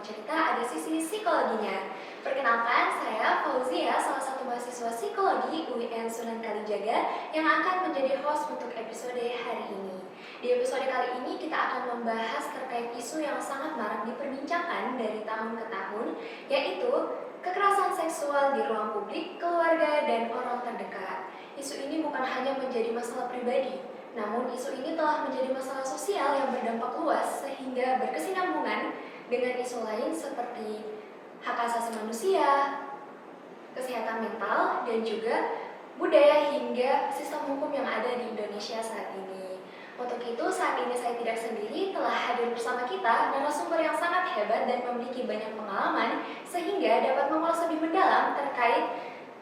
cerita ada sisi psikologinya. Perkenalkan, saya Fauzia, salah satu mahasiswa psikologi UIN Sunan Kalijaga yang akan menjadi host untuk episode hari ini. Di episode kali ini kita akan membahas terkait isu yang sangat marak diperbincangkan dari tahun ke tahun, yaitu kekerasan seksual di ruang publik, keluarga, dan orang terdekat. Isu ini bukan hanya menjadi masalah pribadi, namun isu ini telah menjadi masalah sosial yang berdampak luas sehingga berkesinambungan dengan isu lain seperti hak asasi manusia, kesehatan mental, dan juga budaya hingga sistem hukum yang ada di Indonesia saat ini. Untuk itu, saat ini saya tidak sendiri, telah hadir bersama kita narasumber yang sangat hebat dan memiliki banyak pengalaman sehingga dapat mengulas lebih mendalam terkait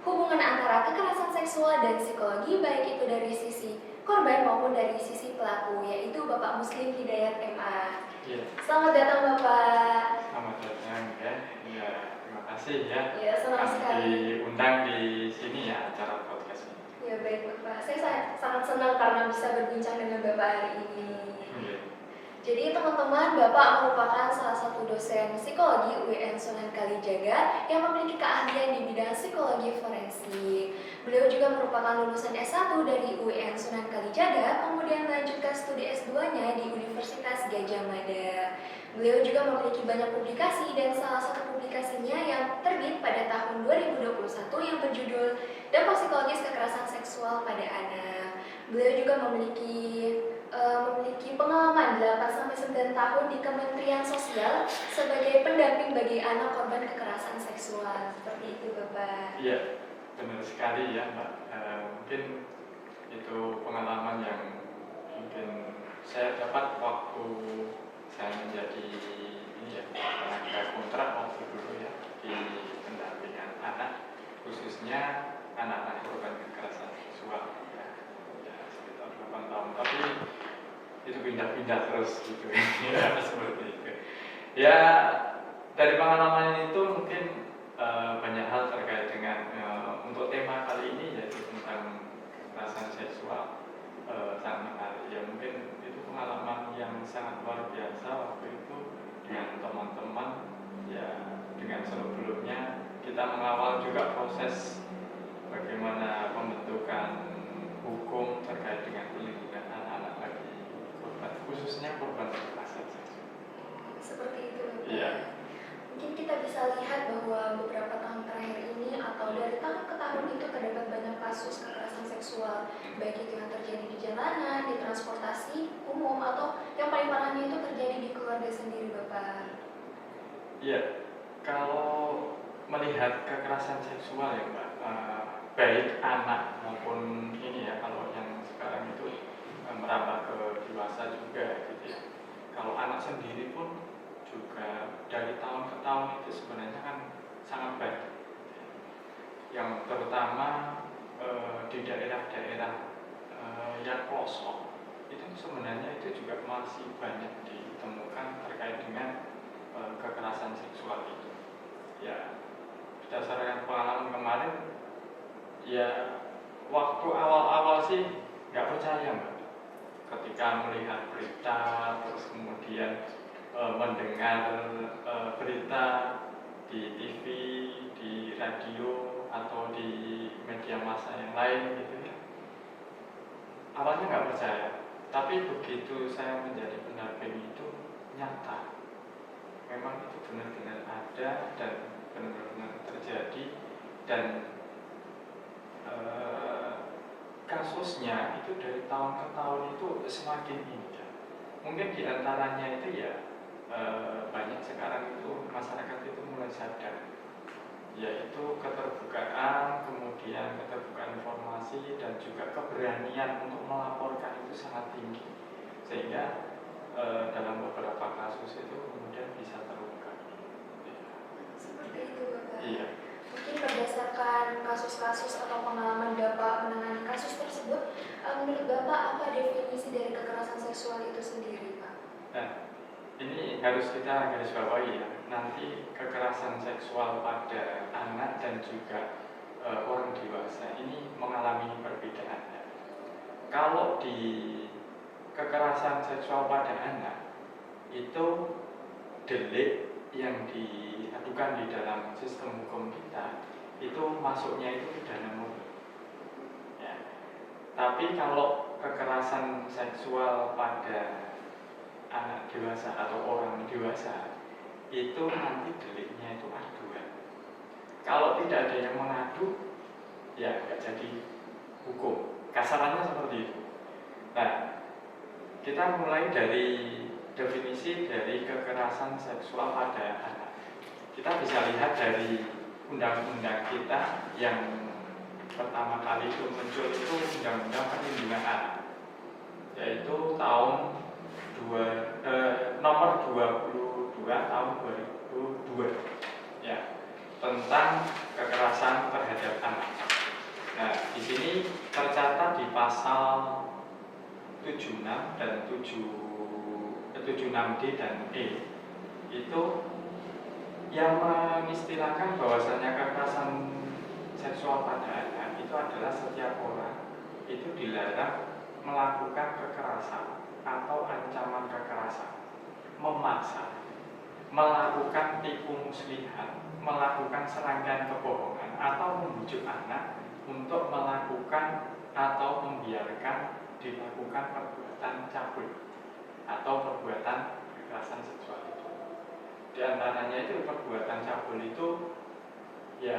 hubungan antara kekerasan seksual dan psikologi, baik itu dari sisi korban maupun dari sisi pelaku, yaitu Bapak Muslim Hidayat MA. Ya. Selamat datang Bapak. Selamat datang ya. Ya, terima kasih ya. Ya, senang sekali diundang di sini ya acara podcast ini. Ya baik Bapak, saya sangat senang karena bisa berbincang dengan Bapak hari ini. Ya. Jadi teman-teman, Bapak merupakan salah satu dosen psikologi UIN Sunan Kalijaga yang memiliki keahlian di bidang psikologi forensik. Beliau juga merupakan lulusan S1 dari UIN Sunan Kalijaga, kemudian melanjutkan studi S2-nya di Universitas Gadjah Mada. Beliau juga memiliki banyak publikasi dan salah satu publikasinya yang terbit pada tahun 2021 yang berjudul Dampak Psikologis Kekerasan Seksual pada Anak. Beliau juga memiliki pengalaman 8-9 tahun di Kementerian Sosial sebagai pendamping bagi anak korban kekerasan seksual. Seperti itu Bapak. Iya, benar sekali ya Mbak. Mungkin itu pengalaman yang mungkin saya dapat waktu saya menjadi tenaga kontrak waktu dulu ya di pendampingan anak, khususnya anak-anak korban kekerasan seksual ya sekitar 8 tahun, tapi itu pindah-pindah terus gitu ya seperti itu ya. Dari pengalaman itu mungkin banyak hal terkait dengan untuk tema kali ini, yaitu tentang kekerasan seksual, sangat menarik ya. Mungkin itu pengalaman yang sangat luar biasa waktu itu dengan teman-teman ya. Dengan sebelumnya kita mengawal juga proses bagaimana pembentukan hukum terkait dengan perlindungan anak-anak bagi korban, khususnya korban kekerasan seksual. Seperti itu Bapak. Iya. Mungkin kita bisa lihat bahwa beberapa tahun terakhir ini atau dari tahun ke tahun itu terdapat banyak kasus kekerasan seksual, baik itu yang terjadi di jalanan, di transportasi umum, atau yang paling parahnya itu terjadi di keluarga sendiri Bapak. Iya, kalau melihat kekerasan seksual ya Mbak, baik anak maupun ini ya, kalau yang sekarang itu merambah ke dewasa juga gitu ya. Kalau anak sendiri pun juga dari tahun ke tahun itu sebenarnya kan sangat baik, yang terutama di daerah-daerah yang pelosok itu sebenarnya itu juga masih banyak ditemukan terkait dengan kekerasan seksual itu ya. Berdasarkan pengalaman kemarin ya, waktu awal-awal sih nggak percaya Mbak, ketika melihat berita terus kemudian mendengar berita di TV, di radio atau di media massa yang lain gitu ya. Awalnya nggak percaya, tapi begitu saya menjadi pendamping itu nyata, memang itu benar-benar ada dan benar-benar terjadi, dan kasusnya itu dari tahun ke tahun itu semakin ini ya. Mungkin diantaranya itu ya banyak sekarang itu masyarakat itu mulai sadar, yaitu keterbukaan, kemudian keterbukaan informasi dan juga keberanian untuk melaporkan itu sangat tinggi, sehingga dalam beberapa kasus itu kemudian bisa terungkap. Seperti itu Bapak. Iya. Mungkin berdasarkan kasus-kasus atau pengalaman Bapak menangani kasus tersebut, menurut Bapak apa definisi dari kekerasan seksual itu sendiri Pak? Nah, ini harus kita garis bawahi ya. Nanti kekerasan seksual pada anak dan juga orang dewasa ini mengalami perbedaan. Kalau di kekerasan seksual pada anak itu delik yang diadukan di dalam sistem hukum kita itu masuknya itu pidana murni. Ya. Tapi kalau kekerasan seksual pada anak dewasa atau orang dewasa itu nanti deliknya itu aduan. Kalau tidak ada yang mengadu, ya nggak jadi hukum. Kasarannya seperti itu. Nah, kita mulai dari definisi dari kekerasan seksual pada anak. Kita bisa lihat dari undang-undang kita yang pertama kali itu muncul itu Undang-Undang Perlindungan Anak, yaitu nomor 22 tahun 2002 ya, tentang kekerasan terhadap anak. Nah, di sini tercatat di pasal 76 dan 76D dan E itu yang mengistilahkan bahwasanya kekerasan seksual pada anak itu adalah setiap orang itu dilarang melakukan kekerasan atau ancaman kekerasan, memaksa, melakukan tipu muslihat, melakukan serangkaian kebohongan atau membujuk anak untuk melakukan atau membiarkan dilakukan perbuatan cabul atau perbuatan kekerasan seksual itu. Di antaranya itu perbuatan cabul itu ya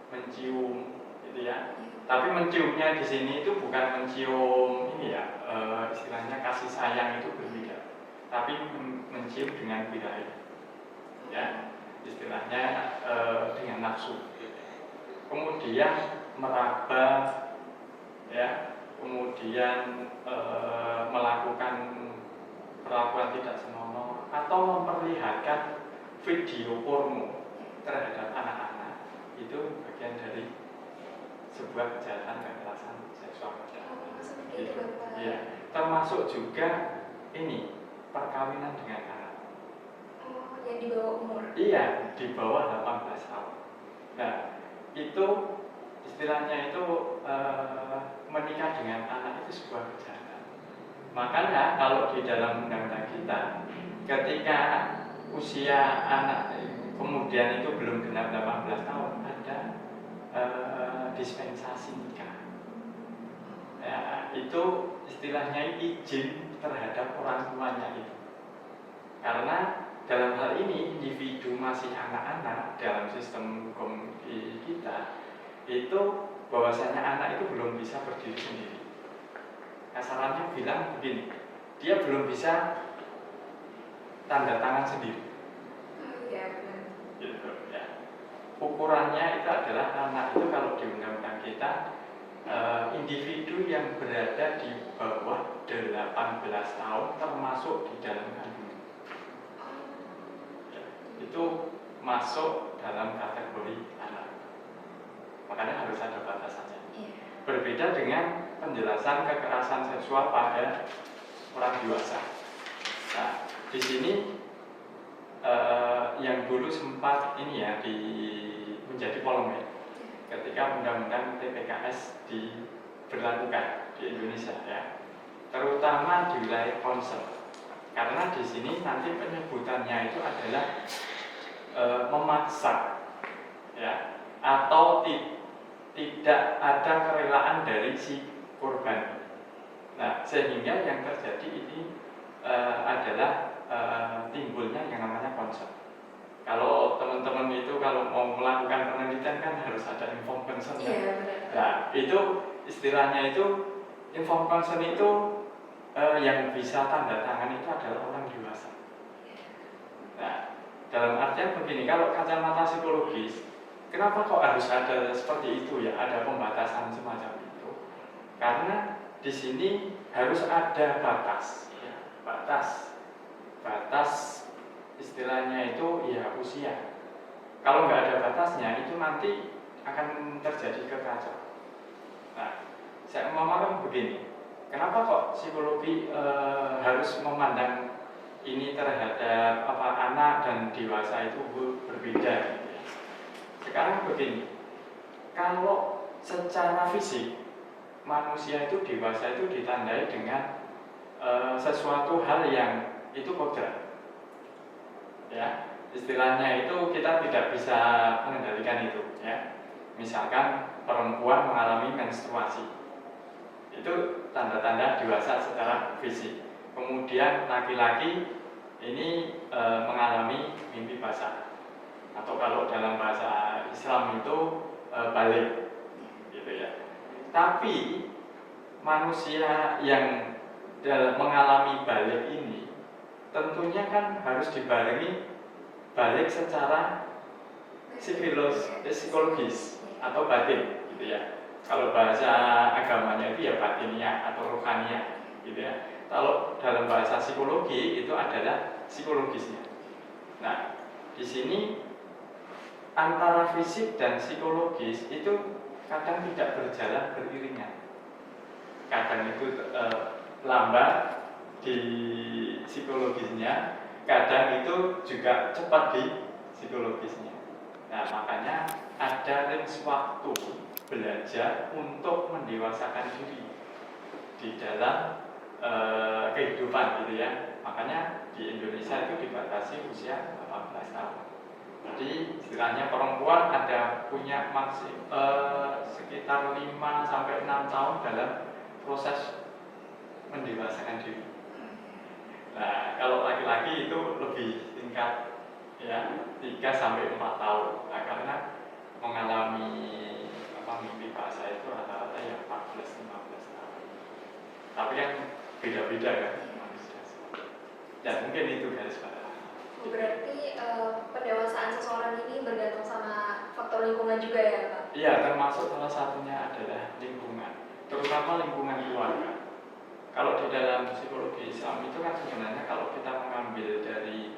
mencium gitu ya. Tapi menciumnya di sini itu bukan mencium ini ya, istilahnya kasih sayang itu berbeda. Tapi mencium dengan birahi. Ya, istilahnya dengan nafsu. Kemudian meraba, ya, kemudian melakukan perlakuan tidak senonoh atau memperlihatkan video porno terhadap anak-anak itu bagian dari sebuah kejahatan kekerasan seksual pada anak. Seperti itu, Bapak. Ya, termasuk juga ini perkawinan dengan anak. Oh, yang di bawah umur. Iya, di bawah 18 tahun. Nah, itu istilahnya itu menikah dengan anak itu sebuah kejahatan. Makanya kalau di dalam undang-undang kita, ketika usia anak kemudian itu belum genap 18 tahun, ada dispensasi nikah. Ya, itu istilahnya izin terhadap orang tuanya itu. Karena dalam hal ini individu masih anak-anak dalam sistem hukum kita itu bahwasanya anak itu belum bisa berdiri sendiri. Kasarannya bilang begini, dia belum bisa tanda tangan sendiri. Oh iya benar. Gitu ya. Ukurannya itu adalah anak itu kalau di undang-undang kita individu yang berada di bawah 18 tahun termasuk di dalam kandungan. Ya, itu masuk dalam kategori anak. Makanya harus ada batasannya. Berbeda dengan penjelasan kekerasan seksual pada orang dewasa. Nah, di sini yang dulu sempat ini ya menjadi polemik ketika undang-undang TPKS diberlakukan di Indonesia ya, terutama di wilayah Konsel. Karena di sini nanti penyebutannya itu adalah memaksa ya, atau tidak ada kerelaan dari si korban. Nah, sehingga yang terjadi ini adalah timbulnya yang namanya konsent. Kalau teman-teman itu kalau mau melakukan penelitian kan harus ada informed consent. Iya, benar. Nah, itu istilahnya itu informed consent itu yang bisa tanda tangan itu adalah orang dewasa. Nah, dalam artian begini, kalau kacamata psikologis, kenapa kok harus ada seperti itu ya, ada pembatasan semacam itu? Karena di sini harus ada batas, ya, batas istilahnya itu ya usia. Kalau nggak ada batasnya itu nanti akan terjadi kekacauan. Nah, saya ngomong begini, kenapa kok psikologi harus memandang ini terhadap anak dan dewasa itu berbeda? Gitu ya. Sekarang begini, kalau secara fisik manusia itu dewasa itu ditandai dengan sesuatu hal yang itu kodrat. Ya, istilahnya itu kita tidak bisa mengendalikan itu ya. Misalkan perempuan mengalami menstruasi, itu tanda-tanda dewasa secara fisik. Kemudian laki-laki ini mengalami mimpi basah, atau kalau dalam bahasa Islam itu balik gitu ya. Tapi manusia yang mengalami balik ini tentunya kan harus dibarengi balik secara psikologis atau batin gitu ya. Kalau bahasa agamanya itu ya batiniah atau rohaniah gitu ya. Kalau dalam bahasa psikologi itu adalah psikologisnya. Nah, di sini antara fisik dan psikologis itu kadang tidak berjalan beriringan. Kadang itu lambat di psikologisnya, kadang itu juga cepat di psikologisnya. Nah, makanya ada range waktu belajar untuk mendewasakan diri di dalam kehidupan gitu ya. Makanya di Indonesia itu dibatasi usia 18 tahun. Jadi istilahnya perempuan ada punya sekitar 5 sampai 6 tahun dalam proses mendewasakan diri. Nah, kalau laki-laki itu lebih singkat ya, 3 sampai 4 tahun. Nah, karena mengalami mimpi basah itu rata-rata yang 14-15 tahun. Tapi yang beda-beda kan manusia. Dan mungkin itu garis bawah. Berarti pendewasaan seseorang ini bergantung sama faktor lingkungan juga ya, Pak? Iya, termasuk salah satunya adalah lingkungan, terutama lingkungan keluarga. Kalau di dalam psikologi Islam itu kan sebenarnya kalau kita mengambil dari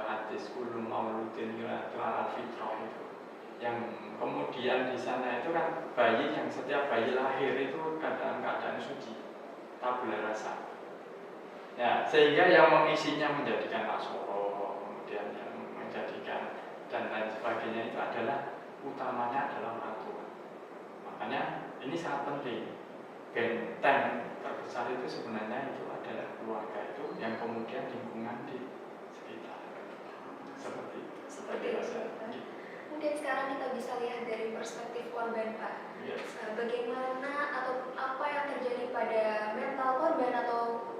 hadis kullu mauludin yuladu ala fitrah itu, yang kemudian di sana itu kan bayi yang setiap bayi lahir itu dalam keadaan suci, tabula rasa. Ya, sehingga yang mengisinya menjadikan maksoro, kemudian yang menjadikan dan lain sebagainya itu adalah utamanya adalah orang tua. Makanya ini sangat penting. Benteng terbesar itu sebenarnya itu adalah keluarga itu, yang kemudian lingkungan di sekitar. Seperti itu. Mungkin sekarang kita bisa lihat dari perspektif korban, Pak. Yes. Bagaimana atau apa yang terjadi pada mental korban atau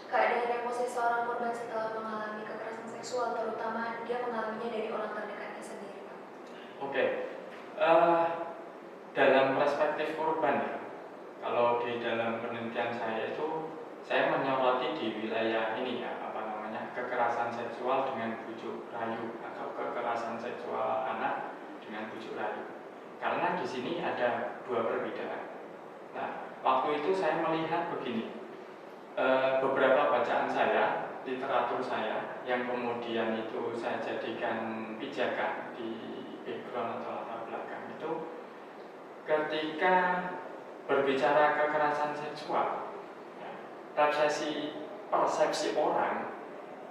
keadaan emosi seorang korban setelah mengalami kekerasan seksual, terutama dia mengalaminya dari orang terdekatnya sendiri, Pak. Oke. Dalam perspektif korban ya, kalau di dalam penelitian saya itu saya menyoroti di wilayah ini ya, kekerasan seksual dengan bujuk rayu atau kekerasan seksual anak dengan bujuk rayu. Karena di sini ada dua perbedaan. Nah, waktu itu saya melihat begini, beberapa bacaan saya, literatur saya, yang kemudian itu saya jadikan pijakan di background atau latar belakang itu, ketika berbicara kekerasan seksual, persepsi orang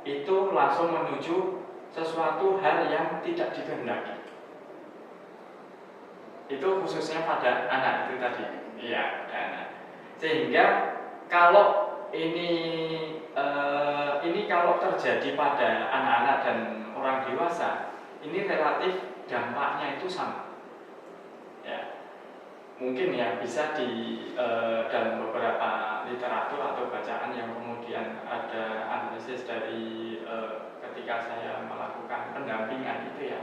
itu langsung menuju sesuatu hal yang tidak dikehendaki. Itu khususnya pada anak itu tadi. Iya, pada anak. Sehingga kalau ini kalau terjadi pada anak-anak dan orang dewasa, ini relatif dampaknya itu sama. Ya. Mungkin ya bisa di dalam beberapa literatur atau bacaan yang kemudian ada analisis dari ketika saya melakukan pendampingan itu ya.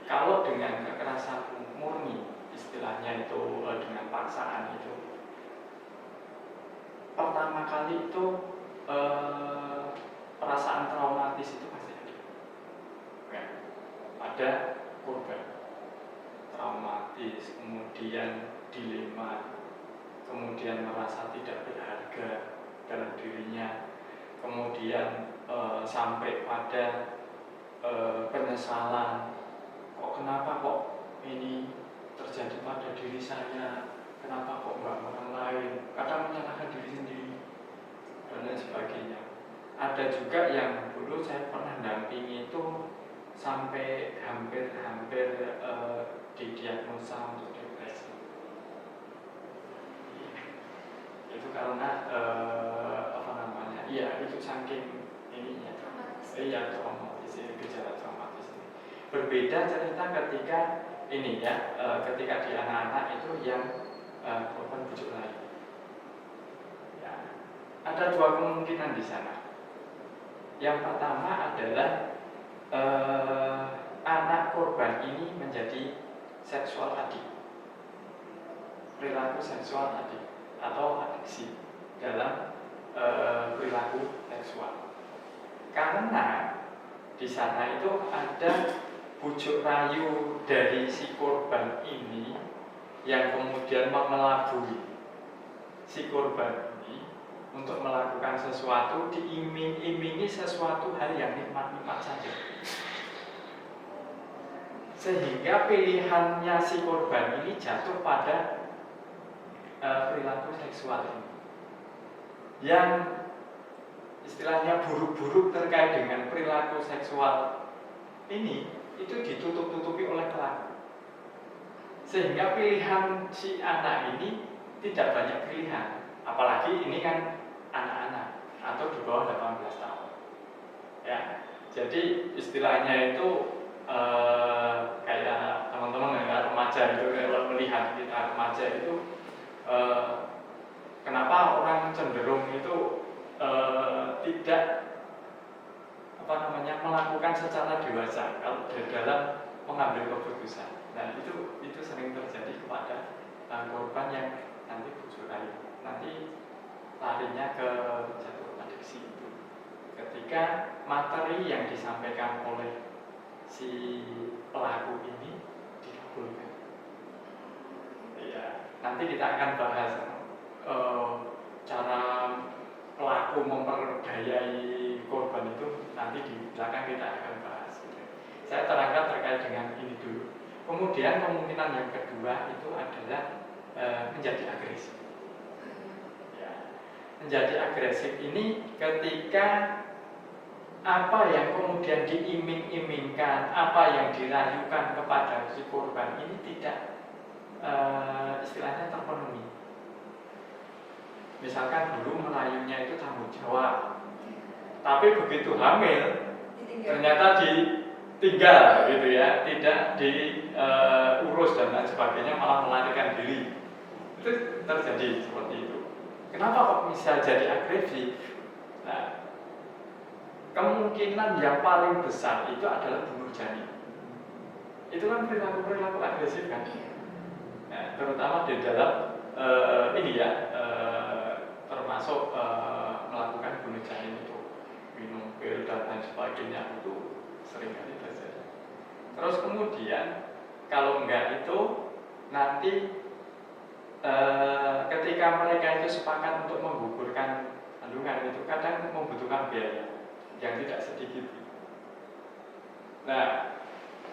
Kalau dengan kekerasan murni, istilahnya itu dengan paksaan itu, pertama kali itu perasaan traumatis itu pasti ada. Ya. Ada korban traumatis, kemudian dilema, kemudian merasa tidak berharga dalam dirinya, kemudian sampai pada penyesalan, kenapa kok ini terjadi pada diri saya, kenapa kok enggak orang lain, kadang menyalahkan diri sendiri dan lain sebagainya. Ada juga yang dulu saya pernah dampingi itu sampai hampir didiagnosa untuk depresi. Itu karena itu saking ininya Iya, traumatis ini, gejala traumatis ini. Berbeda cerita ketika ini ya, ketika di anak-anak itu yang korban bujuk rayu. Ya, ada dua kemungkinan di sana. Yang pertama adalah anak korban ini menjadi seksual adik, perilaku seksual adik atau adiksi dalam perilaku seksual. Karena di sana itu ada bujuk rayu dari si korban ini yang kemudian mengelabui si korban ini untuk melakukan sesuatu, diiming-imingi sesuatu hal yang nikmat-nikmat saja, sehingga pilihannya si korban ini jatuh pada perilaku seksual ini yang istilahnya buruk-buruk terkait dengan perilaku seksual ini itu ditutup-tutupi oleh pelaku, sehingga pilihan si anak ini tidak banyak pilihan, apalagi ini kan anak-anak atau di bawah 18 tahun ya. Jadi istilahnya itu kayak teman-teman yang remaja itu, kalau melihat kita remaja itu kenapa orang cenderung itu tidak melakukan secara dewasa kalau di dalam mengambil keputusan. Nah itu sering terjadi kepada korban yang nanti bujuk rayu, nanti larinya ke jatuh adiksi itu ketika materi yang disampaikan oleh si pelaku ini dikabulkan. Ya, nanti kita akan bahas cara pelaku memperdayai korban itu, nanti di belakang kita akan bahas. Saya terangkan terkait dengan ini dulu. Kemudian kemungkinan yang kedua itu adalah menjadi agresif. Ya, menjadi agresif ini ketika apa yang kemudian diiming-imingkan, apa yang dirayukan kepada si korban ini tidak istilahnya terpenuhi. Misalkan dulu merayunya itu tanggung jawab, tapi begitu hamil ternyata ditinggal gitu ya, tidak diurus dan lain sebagainya, malah melarikan diri. Itu terjadi seperti itu. Kenapa kok bisa jadi agresif? Nah, kemungkinan yang paling besar itu adalah bunuh janin. Itu kan perilaku agresif kan? Nah, terutama di dalam ini ya, termasuk melakukan bunuh janin itu, minum pil dan lain sebagainya, itu sering kali terjadi. Terus kemudian kalau enggak itu nanti ketika mereka itu sepakat untuk menggugurkan kandungan itu kadang membutuhkan biaya yang tidak sedikit. Nah,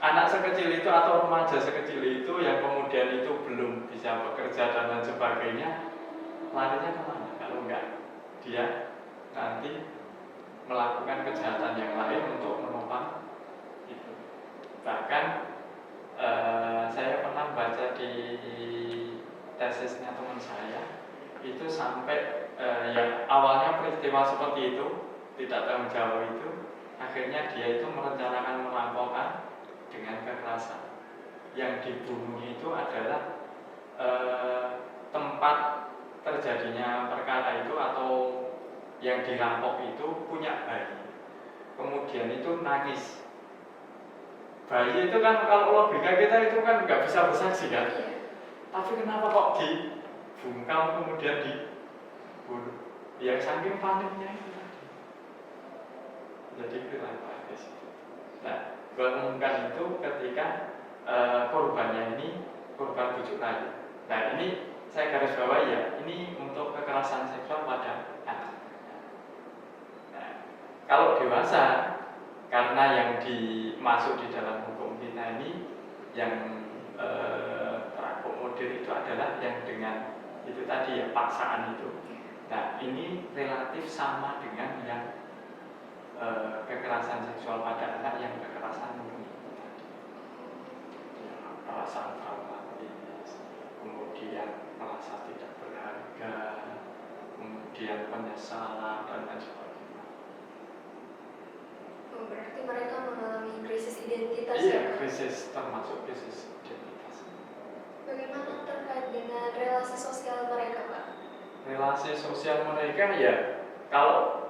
anak sekecil itu atau remaja sekecil itu yang kemudian itu belum bisa bekerja dan lain sebagainya, larinya kemana? Kalau enggak, dia nanti melakukan kejahatan yang lain untuk menopang itu. Bahkan saya pernah baca di tesisnya teman saya, itu sampai yang awalnya peristiwa seperti itu tidak tanggung jawab itu, akhirnya dia itu merencanakan melampaukan dengan kekerasan. Yang dibunuh itu adalah tempat terjadinya perkara itu atau yang dirampok itu punya bayi, kemudian itu nangis. Bayi itu kan kalau logika kita itu kan nggak bisa bersaksi kan, tapi kenapa kok dibungkam kemudian dibunuh? Yang saking paniknya itu tadi. Jadi perilaku agresif. Nah, mengumumkan itu ketika korbannya ini korban bujuk rayu. Nah, ini saya garis bawahi ya, ini untuk kekerasan seksual pada anak. Nah, kalau dewasa, karena yang dimasuk di dalam hukum kita ini yang terakomodir itu adalah yang dengan itu tadi ya, paksaan itu. Nah, ini relatif sama dengan yang kekerasan seksual pada anak, yang kekerasan murni tadi. Perasaan traumatis, kemudian merasa tidak berharga, kemudian penyesalan dan lain sebagainya. krisis, termasuk krisis identitas. Bagaimana terkait dengan relasi sosial mereka, Pak? Relasi sosial mereka ya, kalau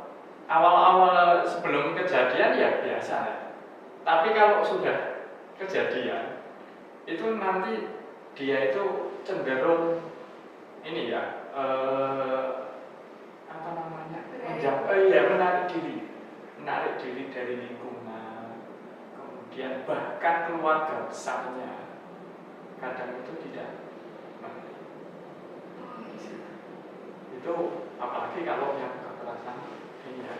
awal-awal sebelum kejadian ya biasa ya. Tapi kalau sudah kejadian, itu nanti dia itu cenderung ini ya, apa namanya, menarik diri dari lingkungan, kemudian bahkan keluarga besarnya kadang itu tidak menerima. Itu apalagi kalau yang kekerasan ini ya,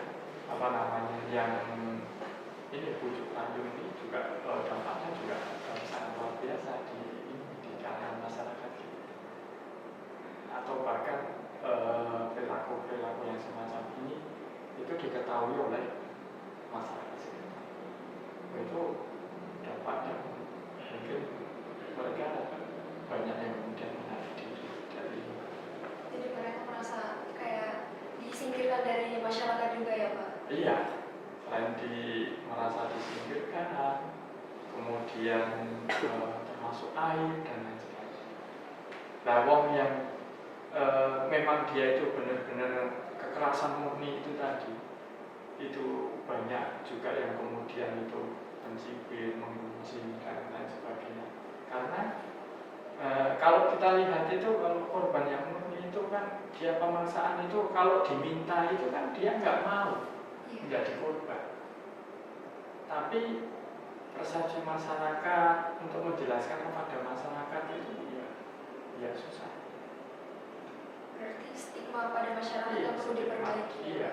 apa namanya, yang ini bujuk rayu ini juga dampaknya juga sangat luar biasa di kalangan masyarakat kita. Atau bahkan perilaku-perilaku yang semacam ini itu diketahui oleh masyarakat sekitar. Itu dampaknya mungkin mereka banyak yang kemudian menarik diri dari. Jadi mereka merasa kayak disingkirkan dari masyarakat juga ya, Pak? Iya, selain merasa disingkirkan, kemudian termasuk aib dan lain sebagainya. Nah, wong yang memang dia itu benar-benar kekerasan murni itu tadi, itu banyak juga yang kemudian itu mencibir, mengunci dan lain sebagainya. Karena kalau kita lihat itu, kalau korban yang murni itu kan dia pemaksaan itu, kalau diminta itu kan dia nggak mau menjadi korban. Tapi persepsi masyarakat untuk menjelaskan kepada masyarakat itu ya susah. Berarti stigma pada masyarakat yang perlu diperbaiki. Iya.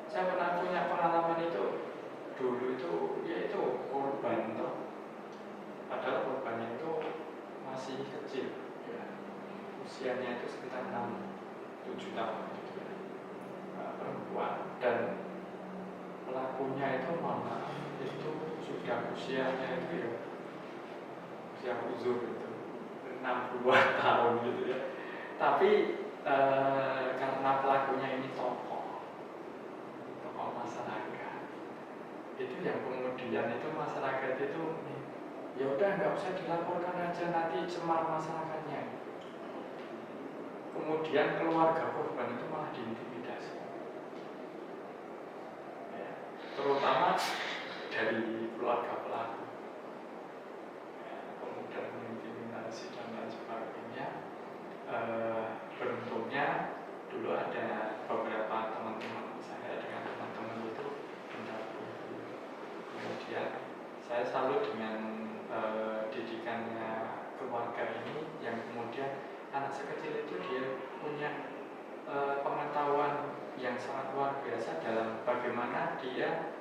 Saya pernah punya pengalaman itu dulu itu, yaitu korban itu, padahal korbannya itu masih kecil, ya. Usianya itu sekitar 6-7 tahun gitu ya, perempuan, dan pelakunya itu itu sudah usianya itu ya usia uzur itu 60 tahun gitu ya. Tapi karena pelakunya ini tokoh masyarakat, itu yang kemudian itu masyarakat itu ya udah nggak usah dilaporkan aja, nanti cemar masyarakatnya. Kemudian keluarga korban itu malah diintimidasi, ya, terutama dari keluarga pelaku, ya, kemudian mengintimidasi dan lain sebagainya. Beruntungnya dulu ada beberapa teman-teman saya dengan teman-teman itu mendampingi. Kemudian saya salut dengan didikannya keluarga ini, yang kemudian anak sekecil itu dia punya pengetahuan yang sangat luar biasa dalam bagaimana dia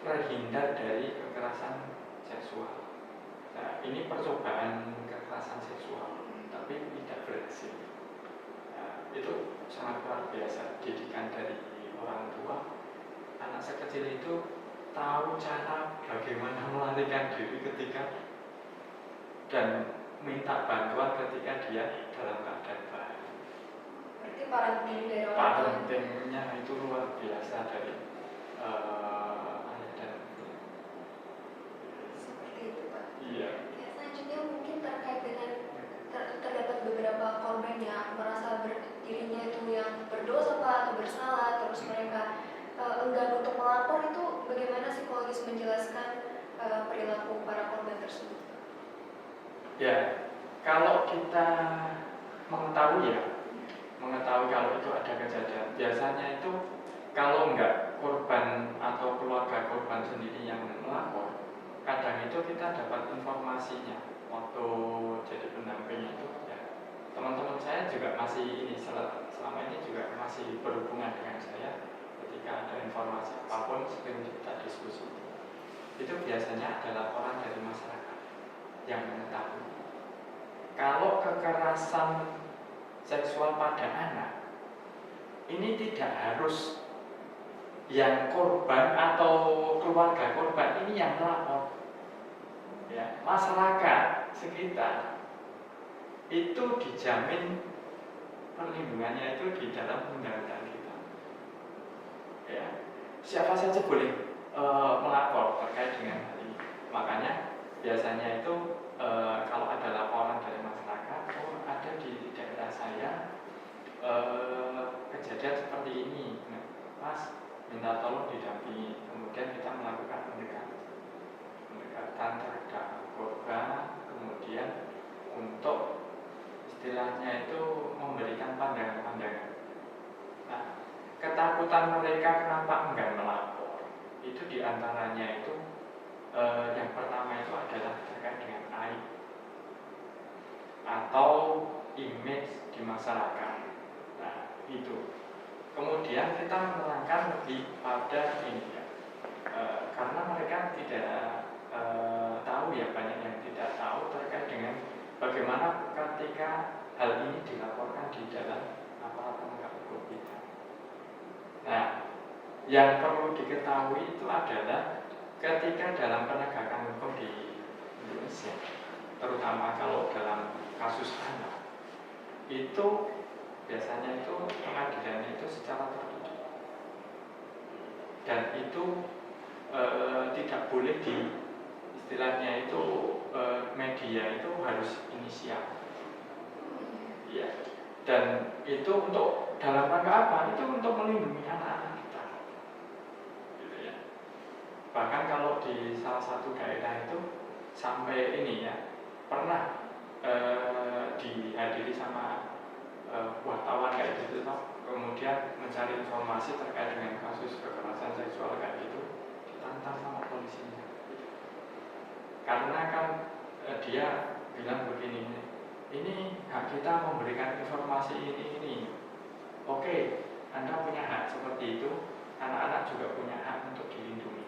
terhindar dari kekerasan seksual. Nah, ini percobaan kekerasan seksual, tapi tidak berhasil. Nah, itu sangat luar biasa didikan dari orang tua. Anak sekecil itu tahu cara bagaimana melarikan diri ketika dan minta bantuan ketika dia dalam keadaan bahaya. Berarti parenting dari orang tua. Parentingnya itu luar biasa dari ayah dan ibu. Seperti itu, Pak. Iya. Ya, selanjutnya mungkin terkait dengan terdapat beberapa korban yang merasa dirinya itu yang berdosa, Pak, atau bersalah, terus mereka enggan untuk melapor. Itu bagaimana psikologis menjelaskan perilaku para korban tersebut? Ya, kalau kita mengetahui kalau itu ada kejadian, biasanya itu kalau enggak korban atau keluarga korban sendiri yang melapor, kadang itu kita dapat informasinya waktu jadi pendamping itu ya. Teman-teman saya juga masih ini, selama ini juga masih berhubungan dengan saya. Ketika ada informasi apapun sering kita diskusi. Itu biasanya ada laporan dari masyarakat yang mengetahui. Kalau kekerasan seksual pada anak, ini tidak harus yang korban atau keluarga korban ini yang melapor. Ya, masyarakat sekitar itu dijamin perlindungannya itu di dalam undang-undang kita. Ya, siapa saja boleh melapor terkait dengan hal ini. Makanya biasanya itu kalau ada laporan dari masyarakat, oh ada di daerah saya kejadian seperti ini, nah, Mas minta tolong didampingi. Kemudian kita melakukan pendekatan terhadap korban, kemudian untuk istilahnya itu memberikan pandangan-pandangan. Nah, ketakutan mereka kenapa enggan melapor itu diantaranya itu yang pertama itu adalah terkait dengan aib atau image di masyarakat. Nah, itu. Kemudian kita menerangkan lebih pada ini ya, karena mereka tidak tahu ya, banyak yang tidak tahu terkait dengan bagaimana ketika hal ini dilaporkan di dalam aparat penegak hukum kita. Nah, yang perlu diketahui itu adalah ketika dalam penegakan hukum di Indonesia, terutama kalau dalam kasus anak, itu biasanya itu pengadilannya itu secara tertutup, dan itu tidak boleh di istilahnya itu media itu harus inisial, ya. Dan itu untuk dalam rangka apa? Itu untuk melindungi anak-anak kita, gitu ya. Bahkan kalau di salah satu daerah itu sampai ini ya, pernah dihadiri sama wartawan kayak gitu toh, kemudian mencari informasi terkait dengan kasus kekerasan seksual kayak gitu, ditantang sama polisinya. Karena kan dia bilang begini, ini hak kita memberikan informasi ini. Oke, Anda punya hak seperti itu, anak-anak juga punya hak untuk dilindungi.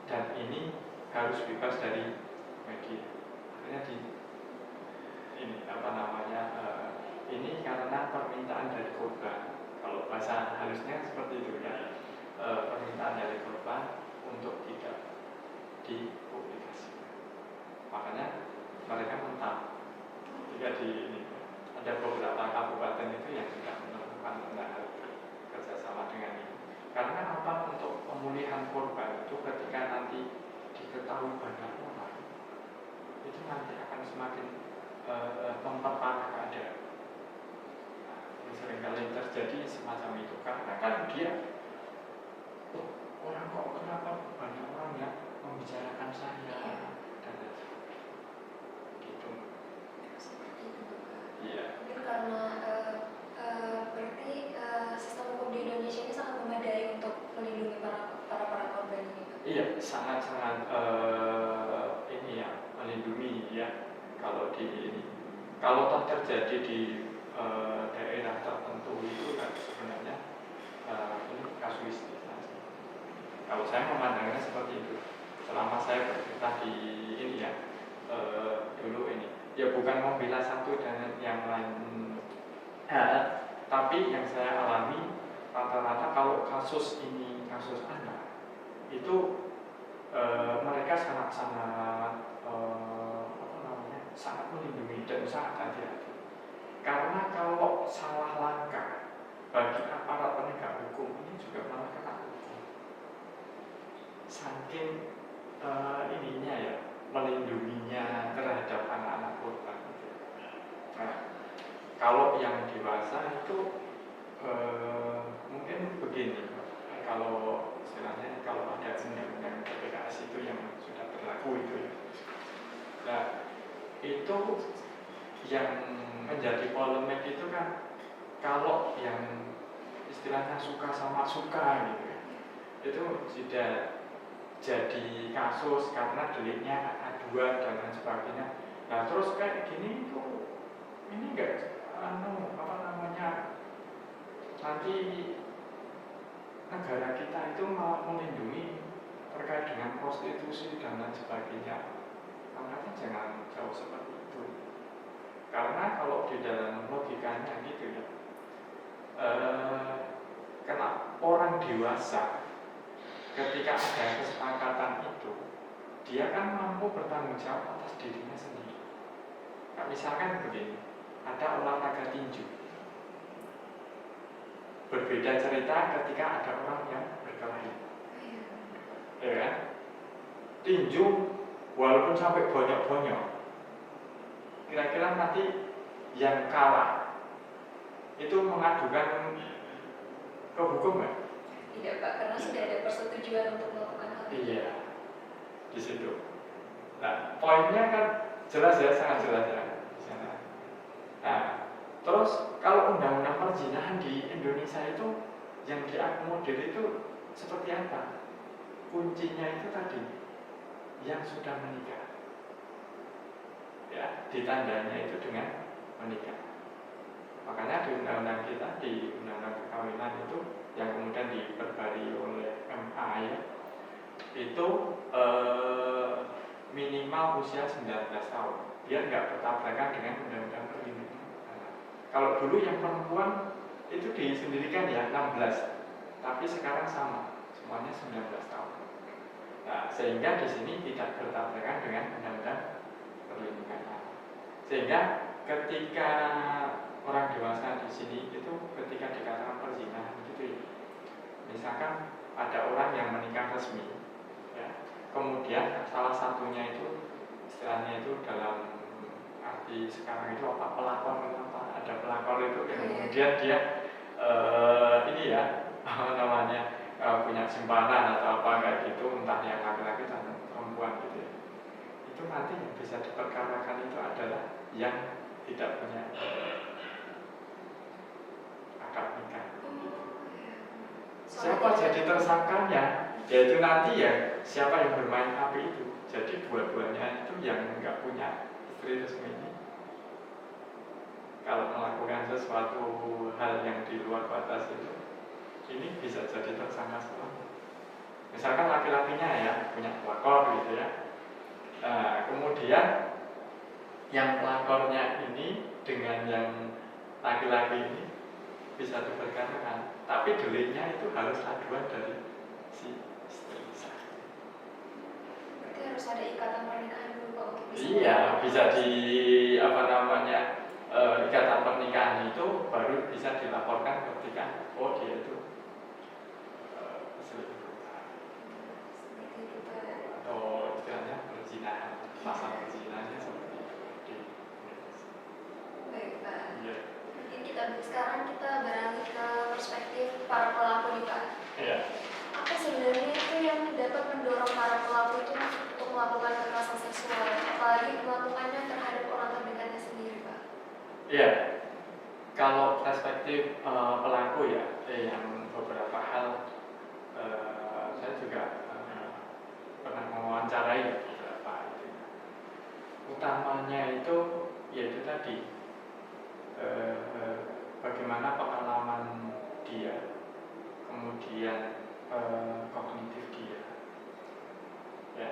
Dan ini harus bebas dari media. Akhirnya ini apa namanya? Ini karena permintaan dari korban. Kalau bahasa halusnya seperti itu ya, permintaan dari korban untuk tidak dipublikasikan. Makanya mereka mentah. Jika ada beberapa kabupaten itu yang sudah melakukan kerjasama dengan ini. Karena apa? Untuk pemulihan korban itu ketika nanti diketahui banyak orang, itu nanti akan semakin memperparah keadaan. Seringkali terjadi semacam itu karena kan dia orang kok kenapa banyak orang yang membicarakan saya dan gitu. Iya. Mungkin karena berarti sistem hukum di Indonesia ini sangat memadai untuk melindungi para korban ini. Iya, sangat-sangat ini ya, melindungi ya. Kalau toh terjadi di daerah tertentu itu kan sebenarnya ini kasuistik saja. Kalau saya memandangnya seperti itu. Selama saya bercerita di ini ya, dulu ini ya bukan membela satu dan yang lain, tapi yang saya alami rata-rata kalau kasus ini kasus anak itu mereka sangat-sangat sangat melindungi dan sangat hati-hati. Karena kalau salah langkah bagi aparat penegak hukum ini juga malah kena hukum. Saking ininya ya, melindunginya terhadap anak-anak korban itu. Nah, kalau yang dewasa itu mungkin begini, kalau istilahnya kalau ada undang-undang PPKS itu yang sudah berlaku itu ya. Nah, itu yang menjadi polemik itu kan kalau yang istilahnya suka sama suka gitu ya, itu sudah jadi kasus karena deliknya aduan dan lain sebagainya. Nah terus kayak gini itu ini enggak nanti negara kita itu malah melindungi terkait dengan prostitusi dan lain sebagainya. Makanya jangan jauh seperti itu. Karena kalau di dalam logikanya gitu ya, karena orang dewasa ketika ada kesepakatan itu, dia kan mampu bertanggung jawab atas dirinya sendiri. Nah, misalkan begini, ada olahraga tinju. Berbeda cerita ketika ada orang yang berkelahi. tinju walaupun sampai bonyok-bonyok, kira-kira nanti yang kalah itu mengadukan ke hukum nggak? Tidak Pak, karena sudah ada persetujuan untuk melakukan hal itu. Iya, di situ. Nah, poinnya kan jelas ya, sangat jelas ya di sana. Nah, terus kalau undang-undang perzinahan di Indonesia itu yang diakomodir itu seperti apa? Kuncinya itu tadi, yang sudah menikah. Ya, ditandanya itu dengan menikah. Makanya di undang-undang kita, di undang-undang perkawinan itu yang kemudian diperbarui oleh MA ya, itu minimal usia 19 tahun biar nggak bertabrakan dengan undang-undang perlindungan anak. Kalau dulu yang perempuan itu disendirikan ya 16, tapi sekarang sama, semuanya 19 tahun. Nah, sehingga di sini tidak bertabrakan dengan undang-undang perlindungan anak. Sehingga ketika orang dewasa di sini itu ketika dikatakan perzinahan gitu ya, misalkan ada orang yang menikah resmi ya, kemudian salah satunya itu istilahnya itu dalam arti sekarang itu apa, pelakor itu apa, ada pelakor itu yang kemudian dia ini ya apa namanya punya simpanan atau apa kayak gitu, entah yang laki-laki dan perempuan gitu ya, itu nanti yang bisa diperkarakan itu adalah yang tidak punya akad nikah. Siapa jadi tersangkanya? Yaitu nanti ya siapa yang bermain api itu. Jadi dua-duanya itu yang nggak punya istri resmi ini, kalau melakukan sesuatu hal yang di luar batas itu, ini bisa jadi tersangka selamanya. Misalkan laki-lakinya ya punya pelakor gitu ya. Nah, kemudian yang pelakornya ini dengan yang laki-laki ini bisa diperkarakan, tapi deliknya itu harus aduan dari si istri. Berarti harus ada ikatan pernikahan dulu Pak untuk bisa. Iya, bisa di apa namanya ikatan pernikahan itu baru bisa dilaporkan ketika oh dia itu selingkuh Seperti itu Pak. atau istilahnya perzinahan, pasal perzinahannya seperti itu di Indonesia. Baik Pak. Iya. Mungkin sekarang kita beralih ke perspektif para pelaku nih Pak. Iya. Apa sebenarnya itu yang dapat mendorong para pelaku itu untuk melakukan kekerasan seksual, apalagi melakukannya terhadap orang terdekatnya sendiri Pak? Iya. Kalau perspektif pelaku ya, yang beberapa hal saya juga pernah mewawancarai beberapa itu. Utamanya itu yaitu tadi bagaimana pengalaman dia, kemudian kognitif dia, ya,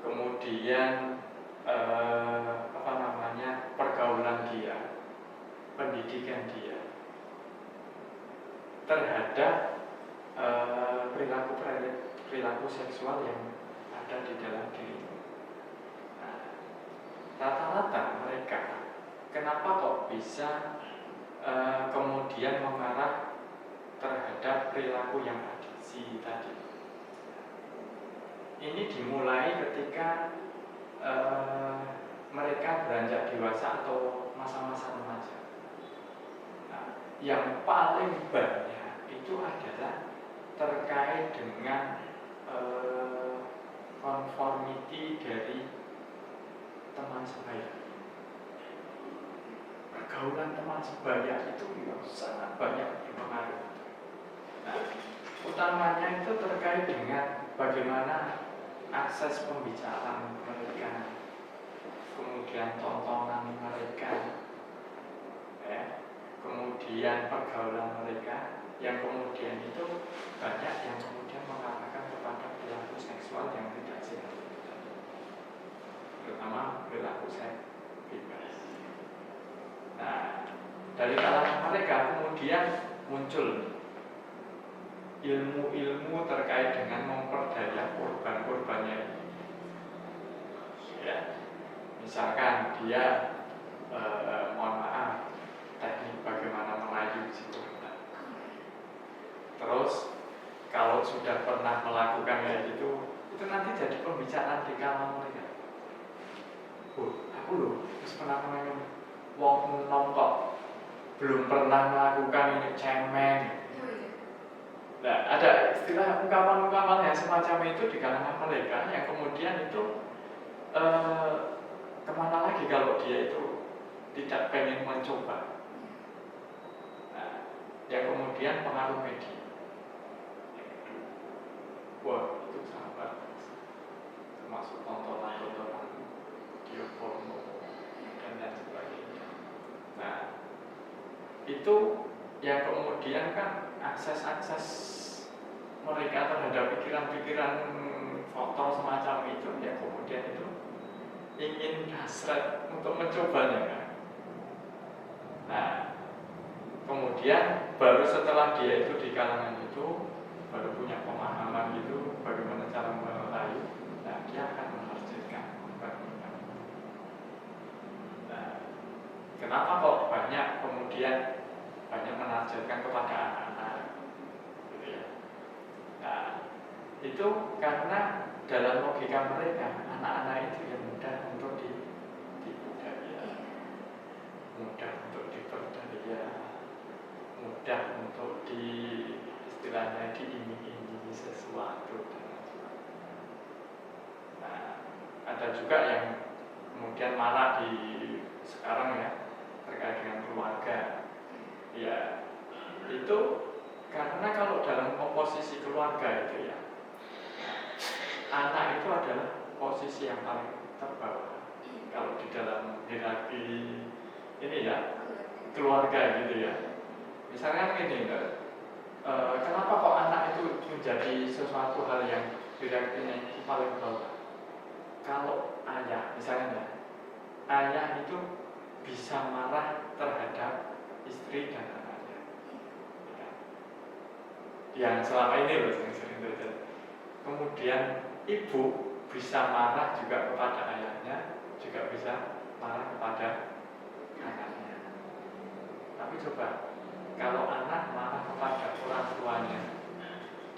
kemudian apa namanya pergaulan dia, pendidikan dia terhadap perilaku seksual yang ada di dalam diri. Nah, rata-rata mereka kenapa kok bisa kemudian mengarah terhadap perilaku yang adiksi tadi? Ini dimulai ketika mereka beranjak dewasa atau masa-masa remaja. Nah, yang paling banyak itu adalah terkait dengan konformiti dari teman sebaya. Pergaulan teman sebaya itu yang sangat banyak dipengaruhi. Nah, utamanya itu terkait dengan bagaimana akses pembicaraan mereka, kemudian tontonan mereka, ya, kemudian pergaulan mereka, yang kemudian itu banyak yang kemudian mengarahkan kepada perilaku seksual yang tidak sehat, terutama perilaku seks bebas. Nah, dari kalangan mereka kemudian muncul ilmu-ilmu terkait dengan memperdaya korban-korbannya. Ya, misalkan dia mohon maaf, teknik bagaimana merayu si korban. Terus kalau sudah pernah melakukan kayak gitu, itu nanti jadi pembicaraan di kalangan mereka. Aku loh terus pernah ngomong wong nom kok belum pernah melakukan ini, cemeng. Nah, ada istilah ungkapan-ungkapan yang semacam itu di kalangan mereka yang kemudian itu kemana lagi kalau dia itu tidak pengen mencoba. Nah, yang kemudian pengaruh media. Wah, itu sangat bagus. Termasuk tontonan-tontonan video porno dan lain sebagainya. Nah, itu yang kemudian kan akses mereka terhadap pikiran-pikiran foto semacam itu, ya kemudian itu ingin hasrat untuk mencobanya kan. Nah, kemudian baru setelah dia itu di kalangan itu baru punya pemahaman gitu bagaimana cara merayu, nah dia akan menargetkan. Nah, kenapa kok kemudian banyak menargetkan kepada anak-anak gitu ya. Nah, itu karena dalam logika mereka anak-anak itu yang mudah untuk dibudaya, mudah untuk diperdaya, mudah untuk istilahnya diiming-imingi sesuatu dan lain-lain. Nah, ada juga yang kemudian marah di sekarang ya terkait dengan keluarga. Ya, itu karena kalau dalam komposisi keluarga itu ya, anak itu adalah posisi yang paling terbawah. Kalau di dalam hierarki ini ya, keluarga gitu ya. Misalnya gini, kenapa kok anak itu menjadi sesuatu hal yang hierarkinya itu paling bawah? Kalau ayah, misalnya ayah itu bisa marah terhadap istri dan anaknya, ya. Yang selama ini loh yang sering terjadi. Kemudian ibu bisa marah juga kepada ayahnya, juga bisa marah kepada anaknya. Tapi coba kalau anak marah kepada orang tuanya,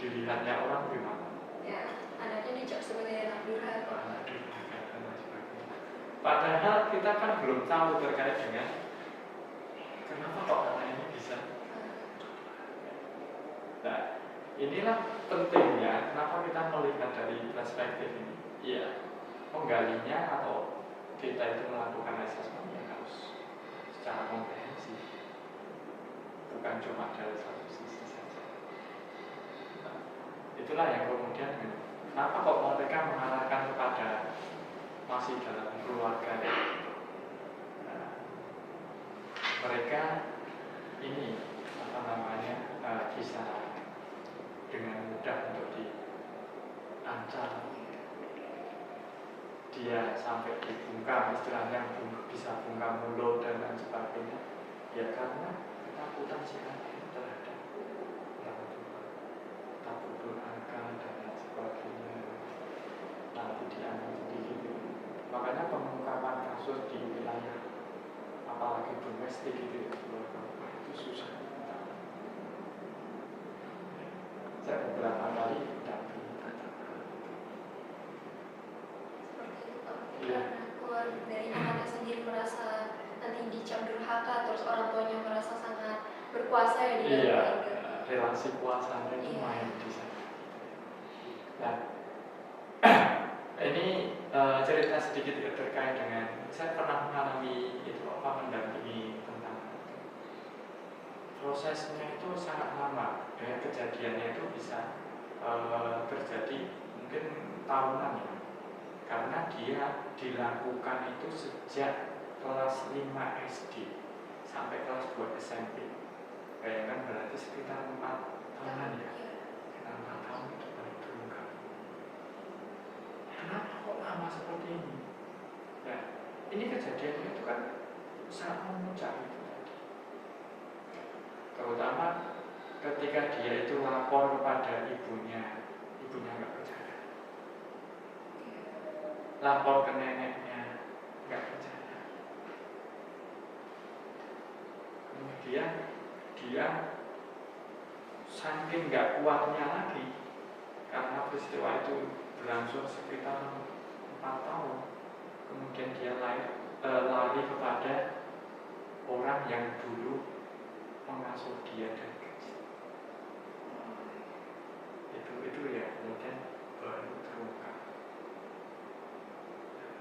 dilihatnya orang gimana? Ya, anaknya dicap sebagai anak durhaka. Anak durhaka dan lain sebagainya. Padahal kita kan belum tahu terkait dengan kenapa kok anak ini bisa. Nah, inilah pentingnya kenapa kita melihat dari perspektif ini. Ya, menggalinya atau kita itu melakukan assessment yang harus secara komprehensif, bukan cuma dari satu sisi saja. Nah, itulah yang kemudian kenapa kok mereka mengarahkan kepada masih dalam keluarga. Nah, mereka ini bisa dengan mudah untuk diancam, dia sampai dibungkam, istilahnya bisa bungkam mulut dan lain sebagainya. Ya karena ketakutan si anak terhadap orang tua, takut durhaka dan lain sebagainya, nanti diambil begitu. Makanya pengungkapan kasus di wilayah apalagi domestik itu susah. Saya beberapa kali dampingi tentang hal itu. Seperti itu. Iya. Karena keluar dari anaknya sendiri merasa nanti dicap durhaka, terus orang tuanya merasa sangat berkuasa ya di dalam keluarga. Relasi kuasanya itu main di sana. Nah, ini cerita sedikit terkait dengan saya pernah mengalami itu mendampingi tentang prosesnya itu sangat lama dan kejadiannya itu bisa terjadi mungkin tahunan ya, karena dia dilakukan itu sejak kelas 5 SD sampai kelas 2 SMP. Bayangkan berarti sekitar 4 tahunan ya, sekitar 4 tahun itu baru terungkap. Kenapa kok lama seperti ini? Nah, ini kejadiannya itu kan sangat memuncak itu tadi. Terutama ketika dia itu lapor kepada ibunya nggak percaya. Lapor ke neneknya, nggak percaya. Kemudian dia saking nggak kuatnya lagi, peristiwa itu berlangsung sekitar 4 tahun, kemudian dia lari kepada orang yang dulu mengasuh dia dari kecil. Itu ya kemudian baru terungkap.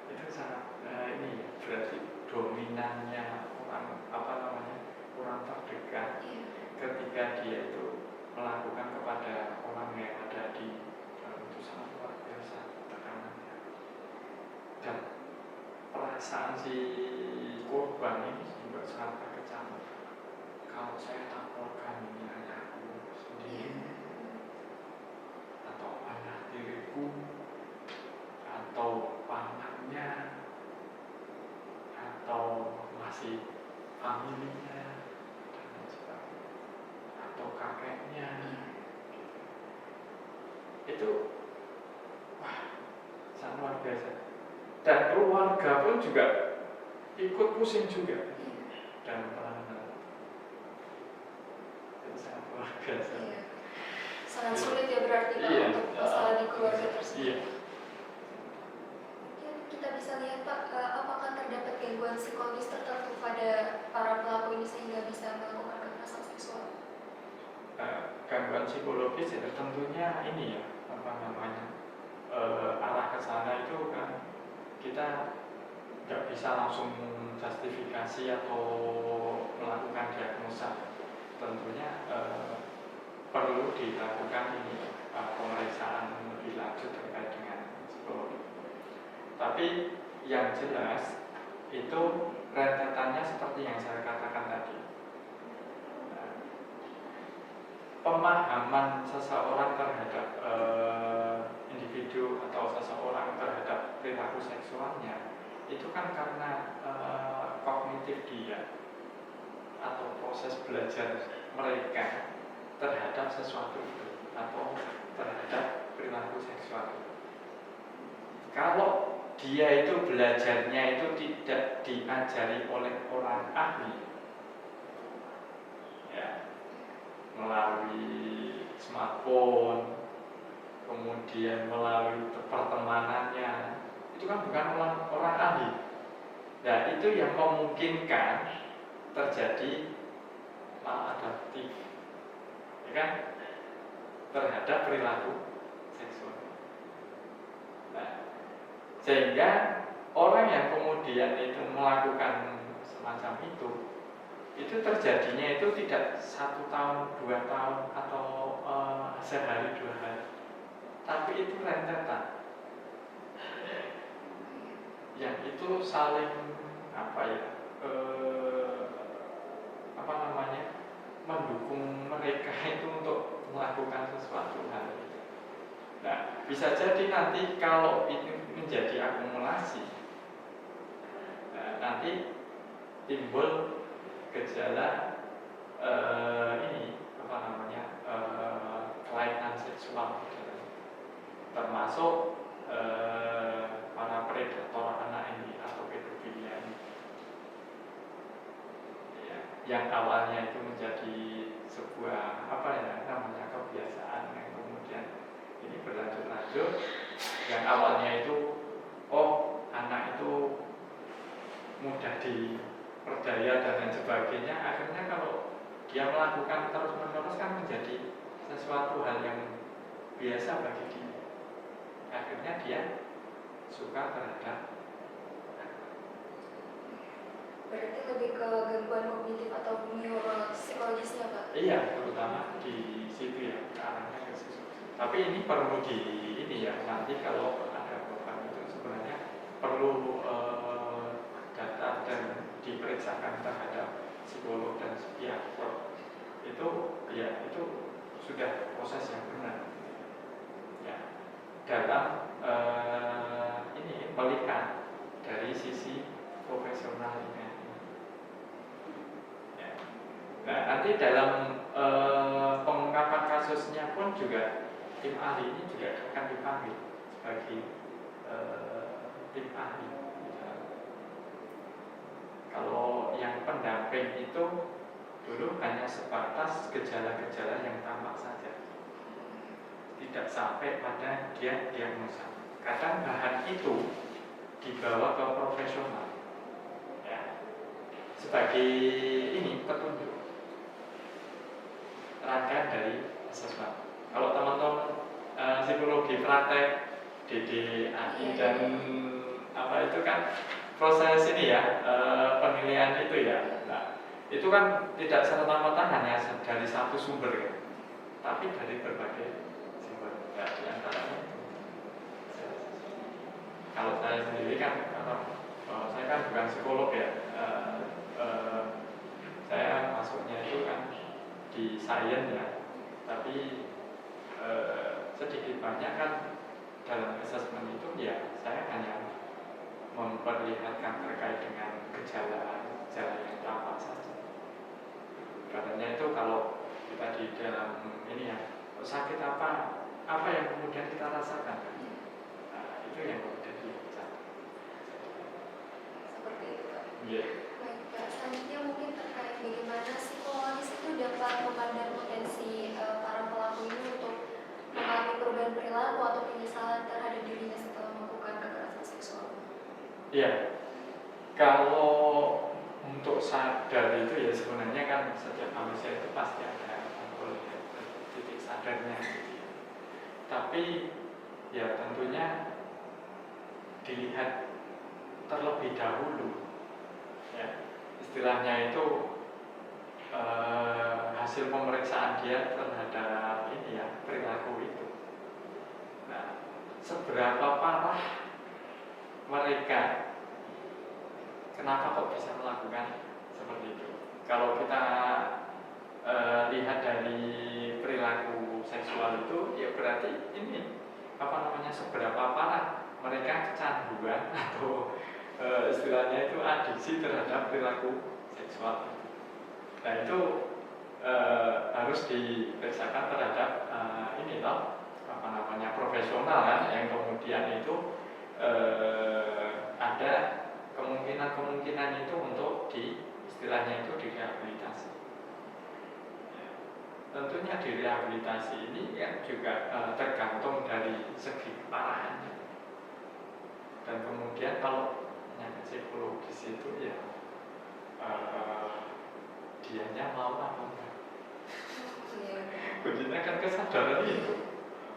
Itu sangat ini ya, berarti dominannya orang terdekat ketika dia itu melakukan kepada orang yang ada di dalam itu sangat luar biasa tekanannya. Dan perasaan si korban ini juga sangat terkecam. Kalau saya laporkan ini ayahku sendiri, atau anak diriku, atau pamannya, atau masih familinya, dan lain sebagainya, atau kakeknya, itu sangat luar biasa. Dan keluarga pun juga ikut pusing juga dan penahanan. Itu sangat luar biasa. Sangat sulit ya berarti Pak untuk masalah di keluarga tersebut. Iya. Kita bisa lihat Pak, apakah terdapat gangguan psikologis tertentu pada para pelaku ini sehingga bisa melakukan kekerasan seksual? Gangguan psikologis ya tentunya ini ya arah ke sana itu kan kita nggak bisa langsung justifikasi atau melakukan diagnosa. Tentunya perlu dilakukan ini pemeriksaan lebih lanjut terkait dengan psikologi. Tapi yang jelas itu rentetannya seperti yang saya katakan tadi. Pemahaman seseorang terhadap individu atau seseorang terhadap perilaku seksualnya itu kan karena kognitif dia atau proses belajar mereka terhadap sesuatu itu atau terhadap perilaku seksual itu. Kalau dia itu belajarnya itu tidak diajari oleh orang ahli, ya, melalui smartphone, kemudian melalui pertemanannya, itu kan bukan orang ahli. Nah, itu yang memungkinkan terjadi maladaptif, ya kan, terhadap perilaku seksual. Nah, sehingga orang yang kemudian itu melakukan semacam itu terjadinya itu tidak 1 tahun, 2 tahun atau sehari 2 hari, tapi itu rentetan yang itu saling mendukung mereka itu untuk melakukan sesuatu hal itu. Nah, bisa jadi nanti kalau itu menjadi akumulasi, nanti timbul gejala kelainan seksual, termasuk para predator anak ini atau pedofilia ini, ya, yang awalnya itu menjadi sebuah kebiasaan yang kemudian ini berlanjut-lanjut, yang awalnya itu anak itu mudah diperdaya dan lain sebagainya, akhirnya kalau dia melakukan terus-menerus kan menjadi sesuatu hal yang biasa bagi dia. Akhirnya dia suka terhadap. Berarti lebih ke gangguan kognitif atau neuropsikologisnya Pak? Iya, terutama di situ ya, arahnya ke situ. Tapi ini perlu nanti kalau ada program itu sebenarnya perlu data dan diperiksakan terhadap psikolog dan psikiater. Itu sudah proses yang benar. Ya, dalam melihat dari sisi profesionalnya. Ya. Nah, nanti dalam pengungkapan kasusnya pun juga tim ahli ini juga akan dipanggil sebagai tim ahli. Kalau yang pendamping itu dulu hanya sebatas gejala-gejala yang tampak saja. tidak sampai pada dia diagnosa. Kadang bahan itu dibawa ke profesional, ya, sebagai ini petunjuk rangkaian dari asesmen. Kalau teman-teman psikologi praktek DDAI dan apa itu kan proses ini ya, penilaian itu ya. Nah, itu kan tidak serta-merta hanya dari satu sumber ya, tapi dari berbagai sumber. Nah, di antaranya kalau saya sendiri kan, saya kan bukan psikolog ya, saya masuknya itu kan di sains ya, tapi sedikit banyak kan dalam asesmen itu ya saya hanya memperlihatkan terkait dengan gejala yang tampak saja. Katanya itu kalau kita di dalam ini ya, sakit apa yang kemudian kita rasakan, nah, itu yang kemudian dicatat. Seperti itu, Pak. Yeah. Baik, Pak. Selanjutnya mungkin terkait bagaimana psikologis itu dapat memandang potensi para pelaku ini untuk mengalami perubahan perilaku atau penyesalan terhadap dirinya setelah melakukan kekerasan seksual. Iya, kalau untuk sadar itu ya sebenarnya kan setiap manusia itu pasti ada titik sadarnya gitu ya. Tapi ya tentunya dilihat terlebih dahulu ya, istilahnya itu hasil pemeriksaan dia terhadap ini ya, perilaku itu. Nah, seberapa parah mereka, kenapa kok bisa melakukan seperti itu? Kalau kita lihat dari perilaku seksual itu, ya berarti ini seberapa parah mereka kecanduan atau istilahnya itu adiksi terhadap perilaku seksual. Nah itu harus diperiksakan terhadap ini loh, profesional kan, yang kemudian itu ada kemungkinan itu untuk istilahnya itu direhabilitasi. Ya, tentunya direhabilitasi ini ya juga tergantung dari segi keparahannya. Dan kemudian kalau penyakit psikologis itu ya dianya mau apa enggak. Kuncinya kan kesadaran itu.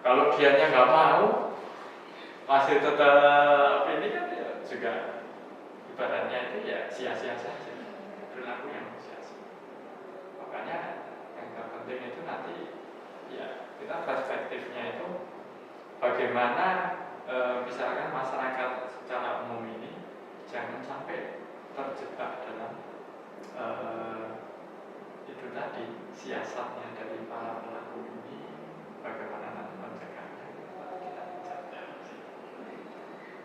Kalau dianya nggak mau, masih tetap ini kan ya juga ibaratnya itu ya sia-sia saja, perilaku yang sia-sia. Makanya yang terpenting itu nanti ya kita perspektifnya itu bagaimana misalkan masyarakat secara umum ini jangan sampai terjebak dalam itu tadi siasatnya dari para pelaku ini, bagaimana nanti mencegahnya.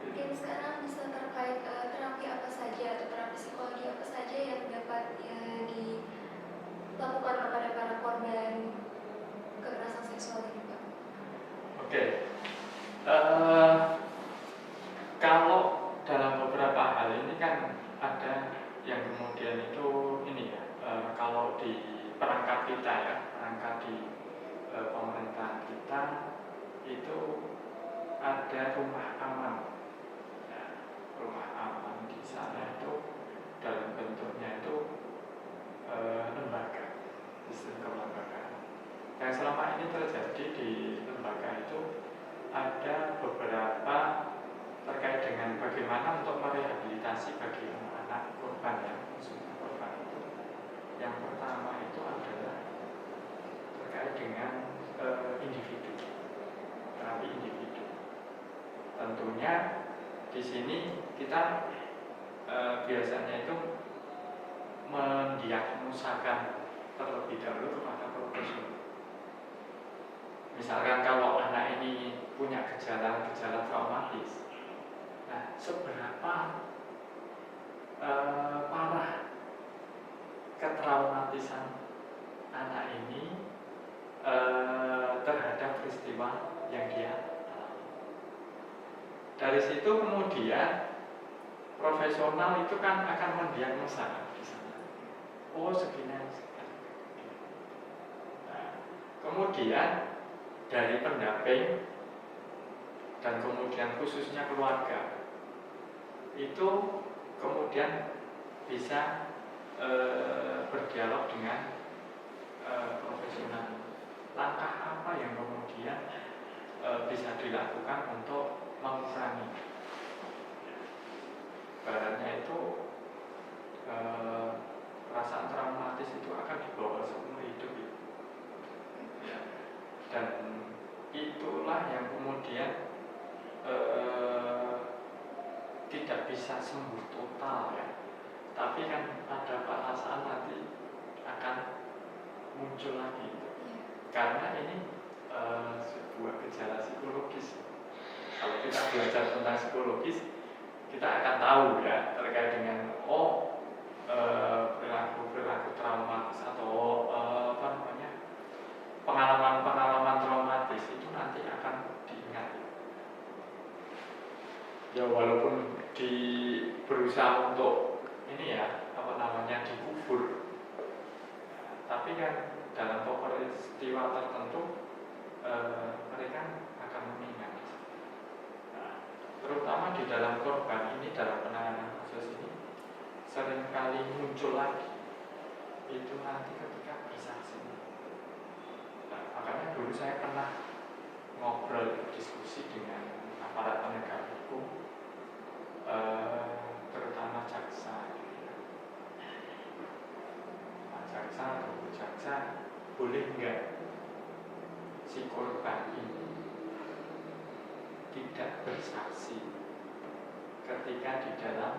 Mungkin sekarang bisa terkait terapi apa saja atau terapi psikologi apa saja yang dapat dilakukan kepada para korban kekerasan seksual ini, Pak? Oke. Kalau dalam beberapa hal ini kan ada yang kemudian itu ini ya, kalau di perangkat kita ya, perangkat di pemerintahan kita itu ada rumah aman. Rumah aman di sana itu dalam bentuknya itu lembaga, sistem kelembagaan. Yang selama ini terjadi di lembaga itu ada beberapa terkait dengan bagaimana untuk merehabilitasi bagi anak-anak korban yang khususnya korban itu. Yang pertama itu adalah terkait dengan individu, terapi individu. Tentunya di sini kita biasanya itu mendiagnosakan terlebih dahulu kepada profesional. Misalkan kalau anak ini punya gejala traumatis, nah seberapa parah ketraumatisan anak ini terhadap peristiwa yang dia alami. Dari situ kemudian profesional itu kan akan mendiagnosa di sana. Oh segini. Nah, kemudian dari pendamping dan kemudian khususnya keluarga itu kemudian bisa berdialog dengan profesional. Langkah apa yang kemudian bisa dilakukan untuk mengurangi? Barannya itu perasaan traumatis itu akan dibawa seumur hidup ya. Dan itulah yang kemudian tidak bisa sembuh total ya. Tapi kan ada perasaan nanti akan muncul lagi. Karena ini sebuah gejala psikologis. Kalau kita belajar tentang psikologis, kita akan tahu ya terkait dengan perilaku traumatis atau pengalaman traumatis itu nanti akan diingat. Ya walaupun berusaha untuk ini ya dikubur, tapi kan dalam peristiwa tertentu mereka akan mengingat. Terutama di dalam korban ini, dalam penanganan kasus ini seringkali muncul lagi itu nanti ketika bersaksi. Makanya dulu saya pernah ngobrol diskusi dengan aparat penegak hukum, terutama jaksa. Jaksa boleh enggak si korban ini tidak bersaksi ketika di dalam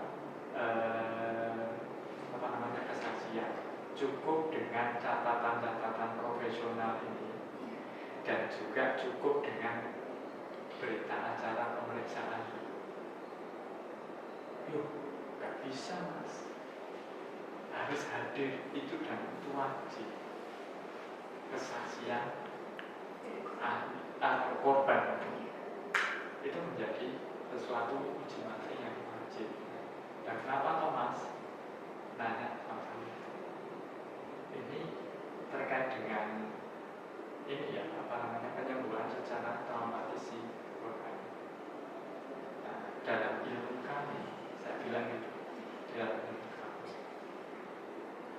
kesaksian, cukup dengan catatan-catatan profesional ini dan juga cukup dengan berita acara pemeriksaan. Yuk, nggak bisa mas, harus hadir itu dan itu wajib. Kesaksian korban itu menjadi sesuatu uji materi yang wajib. Dan kenapa Thomas nanya soal itu? Ini terkait dengan ini ya penyembuhan secara traumatis si korban. Nah, dalam ilmu kami, saya bilang itu dalam ilmu kami,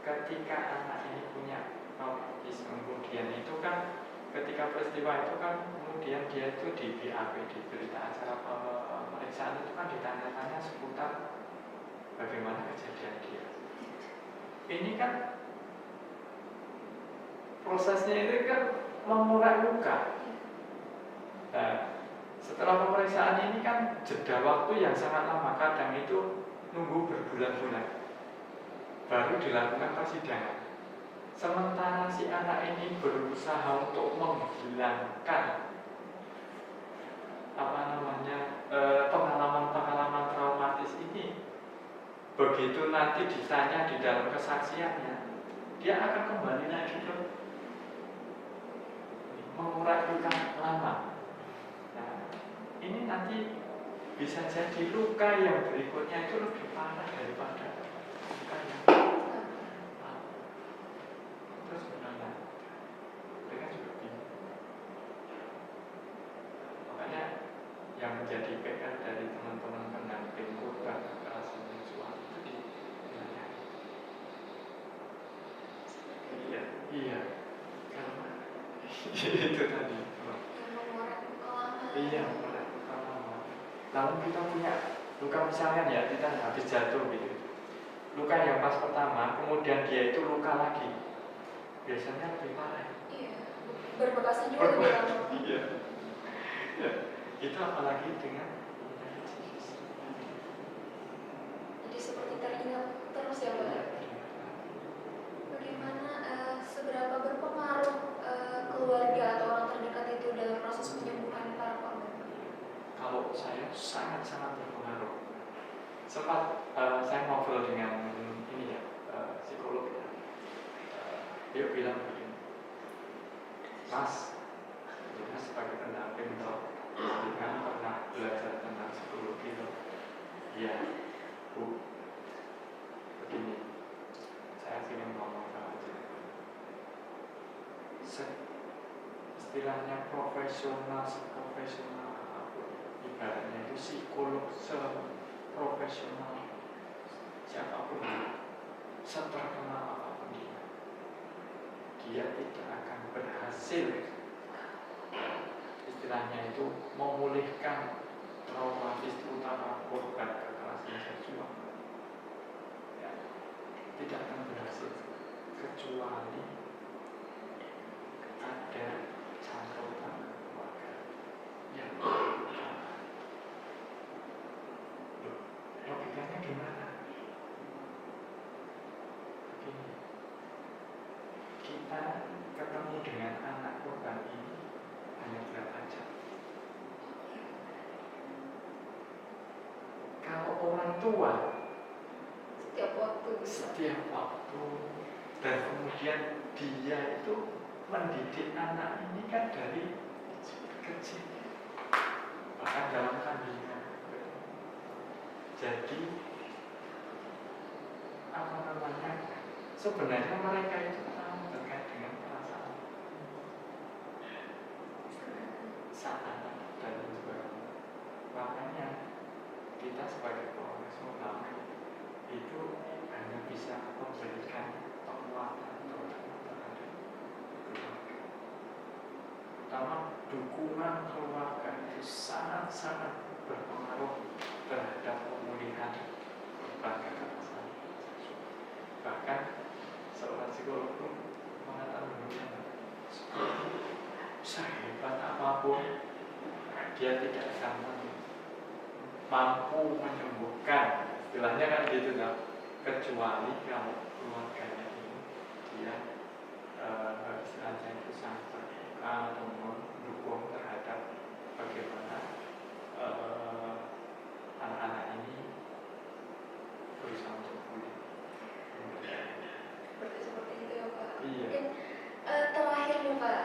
ketika anak ini punya traumatis, kemudian itu kan ketika peristiwa itu kan kemudian dia itu di BAP, di berita acara pemeriksaan itu kan ditanya-tanya seputar bagaimana kejadian dia. Ini kan prosesnya itu kan mengurai luka. Nah, setelah pemeriksaan ini kan jeda waktu yang sangat lama, kadang itu nunggu berbulan-bulan baru dilakukan persidangan. Sementara si anak ini berusaha untuk menghilangkan pengalaman-pengalaman traumatis ini, begitu nanti ditanya di dalam kesaksiannya, dia akan kembali lagi ke mengurai luka lama. Nah, ini nanti bisa jadi luka yang berikutnya itu lebih parah daripada luka yang terus menanya. Mereka juga bingung. Makanya yang menjadi PR dari teman-teman pendamping korban kekerasan seksual itu ditanya. Iya, karena itu tadi. Iya, mengurai luka lama. Lalu kita punya luka misalnya ya, kita habis jatuh gitu. Luka yang pas pertama, kemudian dia itu luka lagi. Biasanya lebih parah. Iya, berbekasnya juga lebih lama. Iya. Ya, itu apalagi dengan jadi seperti teringat terus ya Pak. Bagaimana seberapa berpengaruh keluarga atau orang terdekat itu dalam proses penyembuhan para korban? Kalau saya sangat-sangat berpengaruh. Sempat saya ngobrol dengan ini ya, psikolog ya. Dia bilang begini, Mas sebagai pendamping toh, dengan pernah belajar tentang psikologi toh. Iya, Bu. Begini, saya ingin ngomong sama aja. Istilah istilahnya profesional seprofesional apapun, ibaratnya itu psikolog seprofesional siapapun, seterkenal apapun dia tidak akan berhasil istilahnya itu memulihkan traumatis utama korban kekerasan seksual. Ya, tidak akan berhasil kecuali ada campurkan keluarga yang logikanya gimana? Begini, kita ketemu dengan anak korban ini hanya berapa jam? Kalau orang tua setiap waktu dan kemudian dia itu mendidik anak ini kan dari kecil, bahkan dalam kandungan. Jadi apa namanya, sebenarnya mereka itu tahu terkait dengan perasaan saat dan sebagainya. Makanya kita sebagai profesional itu hanya bisa memberikan penguatan terhadap keluarga, terutama dukungan keluarga itu sangat-sangat berpengaruh terhadap pemulihan korban kekerasan seksual. Bahkan seorang psikolog pun mengatakan demikian, sehebat apapun dia tidak akan mampu menyembuhkan, istilahnya kan gitu kan, kecuali kalau keluarganya ini dia istilahnya itu sangat terbuka atau mendukung terhadap bagaimana anak-anak ini berusaha untuk pulih. Seperti itu ya Pak. Iya. Mungkin terakhir nih Pak,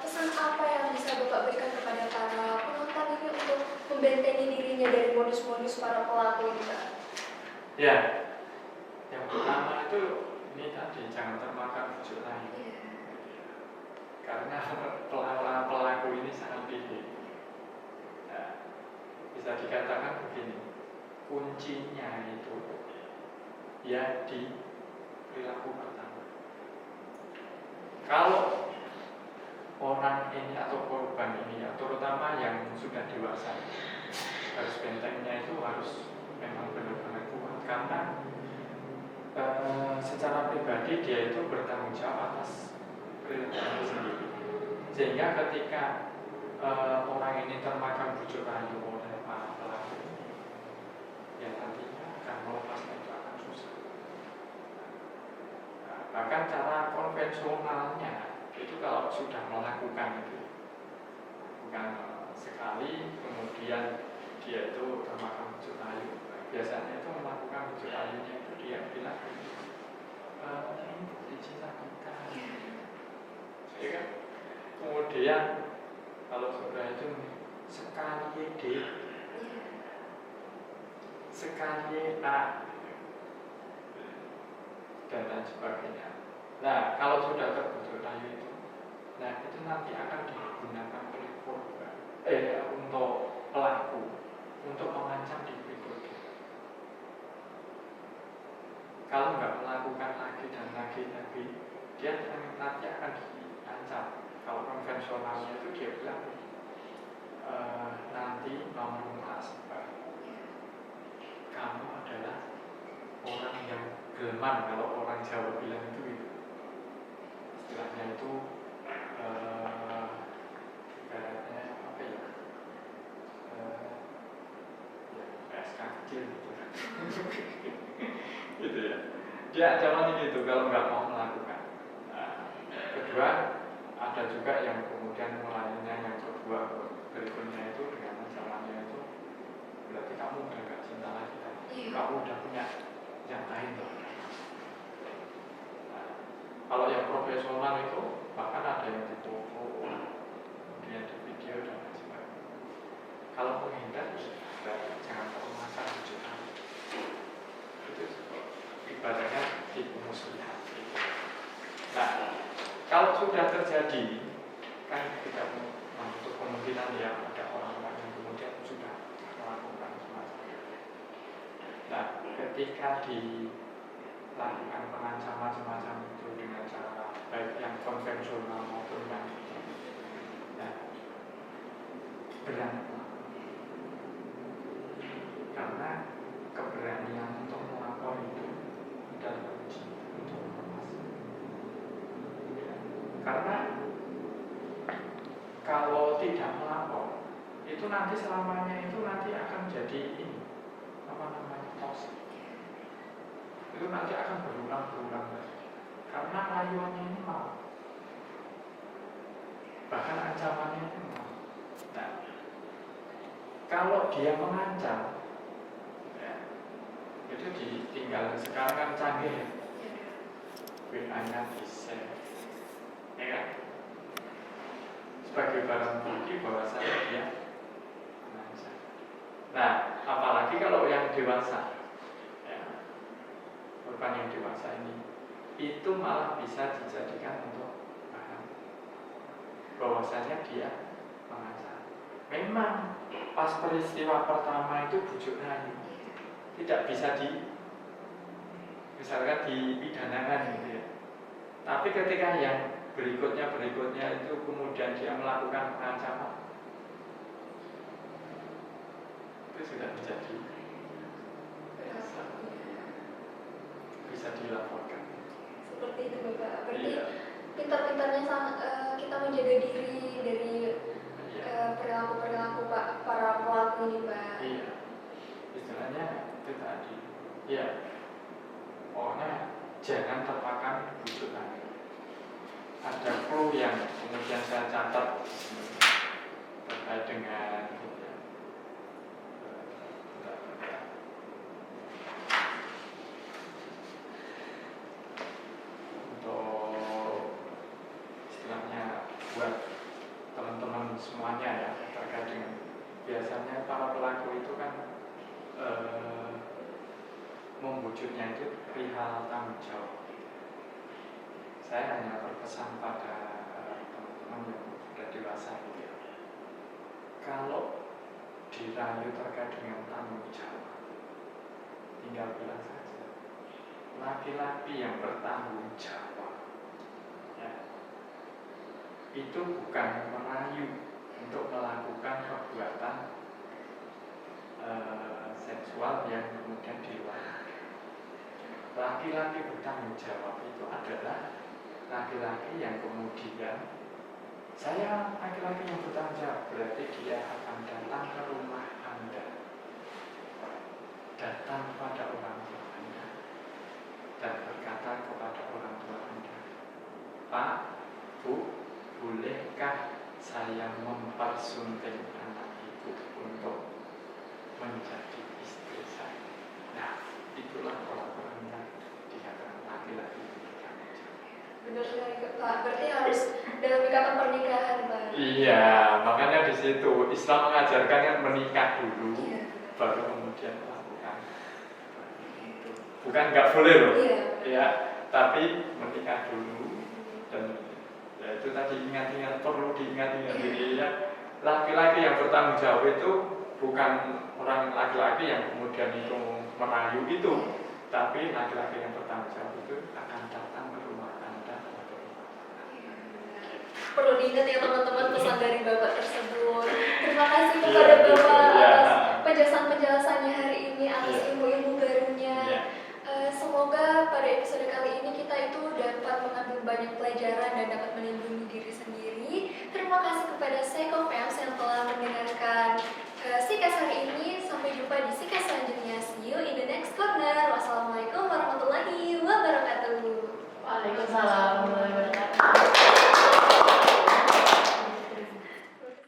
pesan apa yang bisa Bapak berikan kepada para penonton ini untuk membentengi dirinya dari modus-modus para pelaku ini Pak? Ya, yang pertama itu ini tadi jangan termakan bujuk rayu. Karena pelaku ini sangat pilih. Nah, bisa dikatakan begini, kuncinya itu ya di perilaku pertama. Kalau orang ini atau korban ini, ya, terutama yang sudah dewasa, harus bentengnya itu harus memang benar-benar kuat, karena secara pribadi dia itu bertanggung jawab atas perilakunya sendiri. Sehingga ketika orang ini termakan bujuk rayu oleh para pelaku, ya nantinya akan melepasnya itu akan susah. Bahkan cara konvensionalnya itu kalau sudah melakukan itu, bukan sekali kemudian dia itu termakan bujuk rayu, biasanya itu melakukan bujuk rayunya itu dia bilang ini bukti cinta kita, ya kan? Kemudian kalau sudah itu sekali D, sekali A, dan lain sebagainya. Nah, kalau sudah terbujuk rayu itu, nah itu nanti akan digunakan oleh korban, untuk pelaku untuk mengancam diri korban. Kalau nggak melakukan lagi dan lagi, dia nanti akan diancam. Kalau konvensionalnya itu dia bilang nanti kamu asbab, kamu adalah orang yang gelman, kalau orang Jawa bilang itu istilahnya itu ibaratnya apa ya, PSK kecil gitu. Gitu ya, dia ancaman gitu kalau nggak mau melakukan. Nah, kedua ada juga yang kemudian mulainya yang kedua berikutnya itu dengan ancamannya itu berarti kamu udah gak cinta lagi kan? Kamu udah punya yang lain tuh. Nah, kalau yang profesional itu bahkan ada yang difoto, kemudian di video dan lain sebagainya. Kalau menghindar jangan terlalu makan bujuk rayu. Itu ibaratnya tipu muslihat. Nah, kalau sudah terjadi kan tidak menutup kemungkinan ya ada orang-orang yang kemudian sudah melakukan semacam itu. Nah, ketika dilakukan pengancaman semacam itu dengan cara baik yang konvensional maupun yang berani, karena keberanian untuk melapor itu adalah kunci untuk lepas. Karena kalau tidak melapor itu nanti selamanya itu nanti akan jadi ini toxic. Itu nanti akan berulang-ulang karena rayuannya ini mau, bahkan ancamannya ini mau. Nah, kalau dia mengancam, ya, itu ditinggal. Sekarang kan canggih ya, WA-nya di-share, ya kan? Sebagai barang bukti bahwasanya dia mengancam. Nah, apalagi kalau yang dewasa, ya, korban yang dewasa ini, itu malah bisa dijadikan untuk bahan bahwasanya dia mengancam. Memang pas peristiwa pertama itu bujuk rayu tidak bisa misalkan dipidanakan gitu ya. Tapi ketika yang berikutnya itu kemudian dia melakukan pengancaman, itu sudah menjadi bisa dilaporkan. Seperti itu Bapak. Berarti Iya. pintar-pintarnya kita menjaga diri dari perilaku-perilaku para pelaku ini Pak. Iya. Istilahnya itu tadi. Iya. Pokoknya jangan terpakan bujukan. Ada clue yang kemudian saya catat terkait dengan untuk istilahnya buat teman-teman semuanya ya, terkait dengan biasanya para pelaku itu kan membujuknya itu perihal tanggung jawab. Saya hanya berpesan pada teman-teman yang sudah dewasa gitu ya. Kalau dirayu terkait dengan tanggung jawab, tinggal bilang saja, laki-laki yang bertanggung jawab, ya, itu bukan merayu untuk melakukan perbuatan seksual yang kemudian di luar. Laki-laki bertanggung jawab itu adalah laki-laki yang kemudian, saya laki-laki yang bertanggung jawab, berarti dia akan datang ke rumah Anda, datang kepada orang tua Anda, dan berkata kepada orang tua Anda, Pak, Bu, bolehkah saya mempersunting anak ibu untuk menjadi istri saya? Nah, itulah orang-orang yang dikatakan laki-laki. Benar sekali Pak. Berarti harus dalam ikatan pernikahan Pak. Iya, makanya di situ Islam mengajarkan yang menikah dulu, Iya. baru kemudian melakukan. Bukan nggak boleh loh, Iya. ya, tapi menikah dulu dan ya itu tadi ingat-ingat, perlu diingat-ingat ini ya. Laki-laki yang bertanggung jawab itu bukan orang laki-laki yang kemudian itu merayu itu, tapi laki-laki yang bertanggung jawab itu akan datang ke rumah Anda atau rumah Anda. Perlu diingat ya teman-teman pesan dari Bapak tersebut. Terima kasih Iya, kepada gitu, Bapak ya. atas penjelasan-penjelasannya hari ini, atas Iya. ilmu-ilmu barunya. Iya. Semoga pada episode kali ini kita itu dapat mengambil banyak pelajaran dan dapat melindungi diri sendiri. Terima kasih kepada Psycho-Fams yang telah mendengarkan Sikas hari ini. Sampai jumpa di Sikas selanjutnya. See you in the next corner. Wassalamualaikum warahmatullahi wabarakatuh. Waalaikumsalam.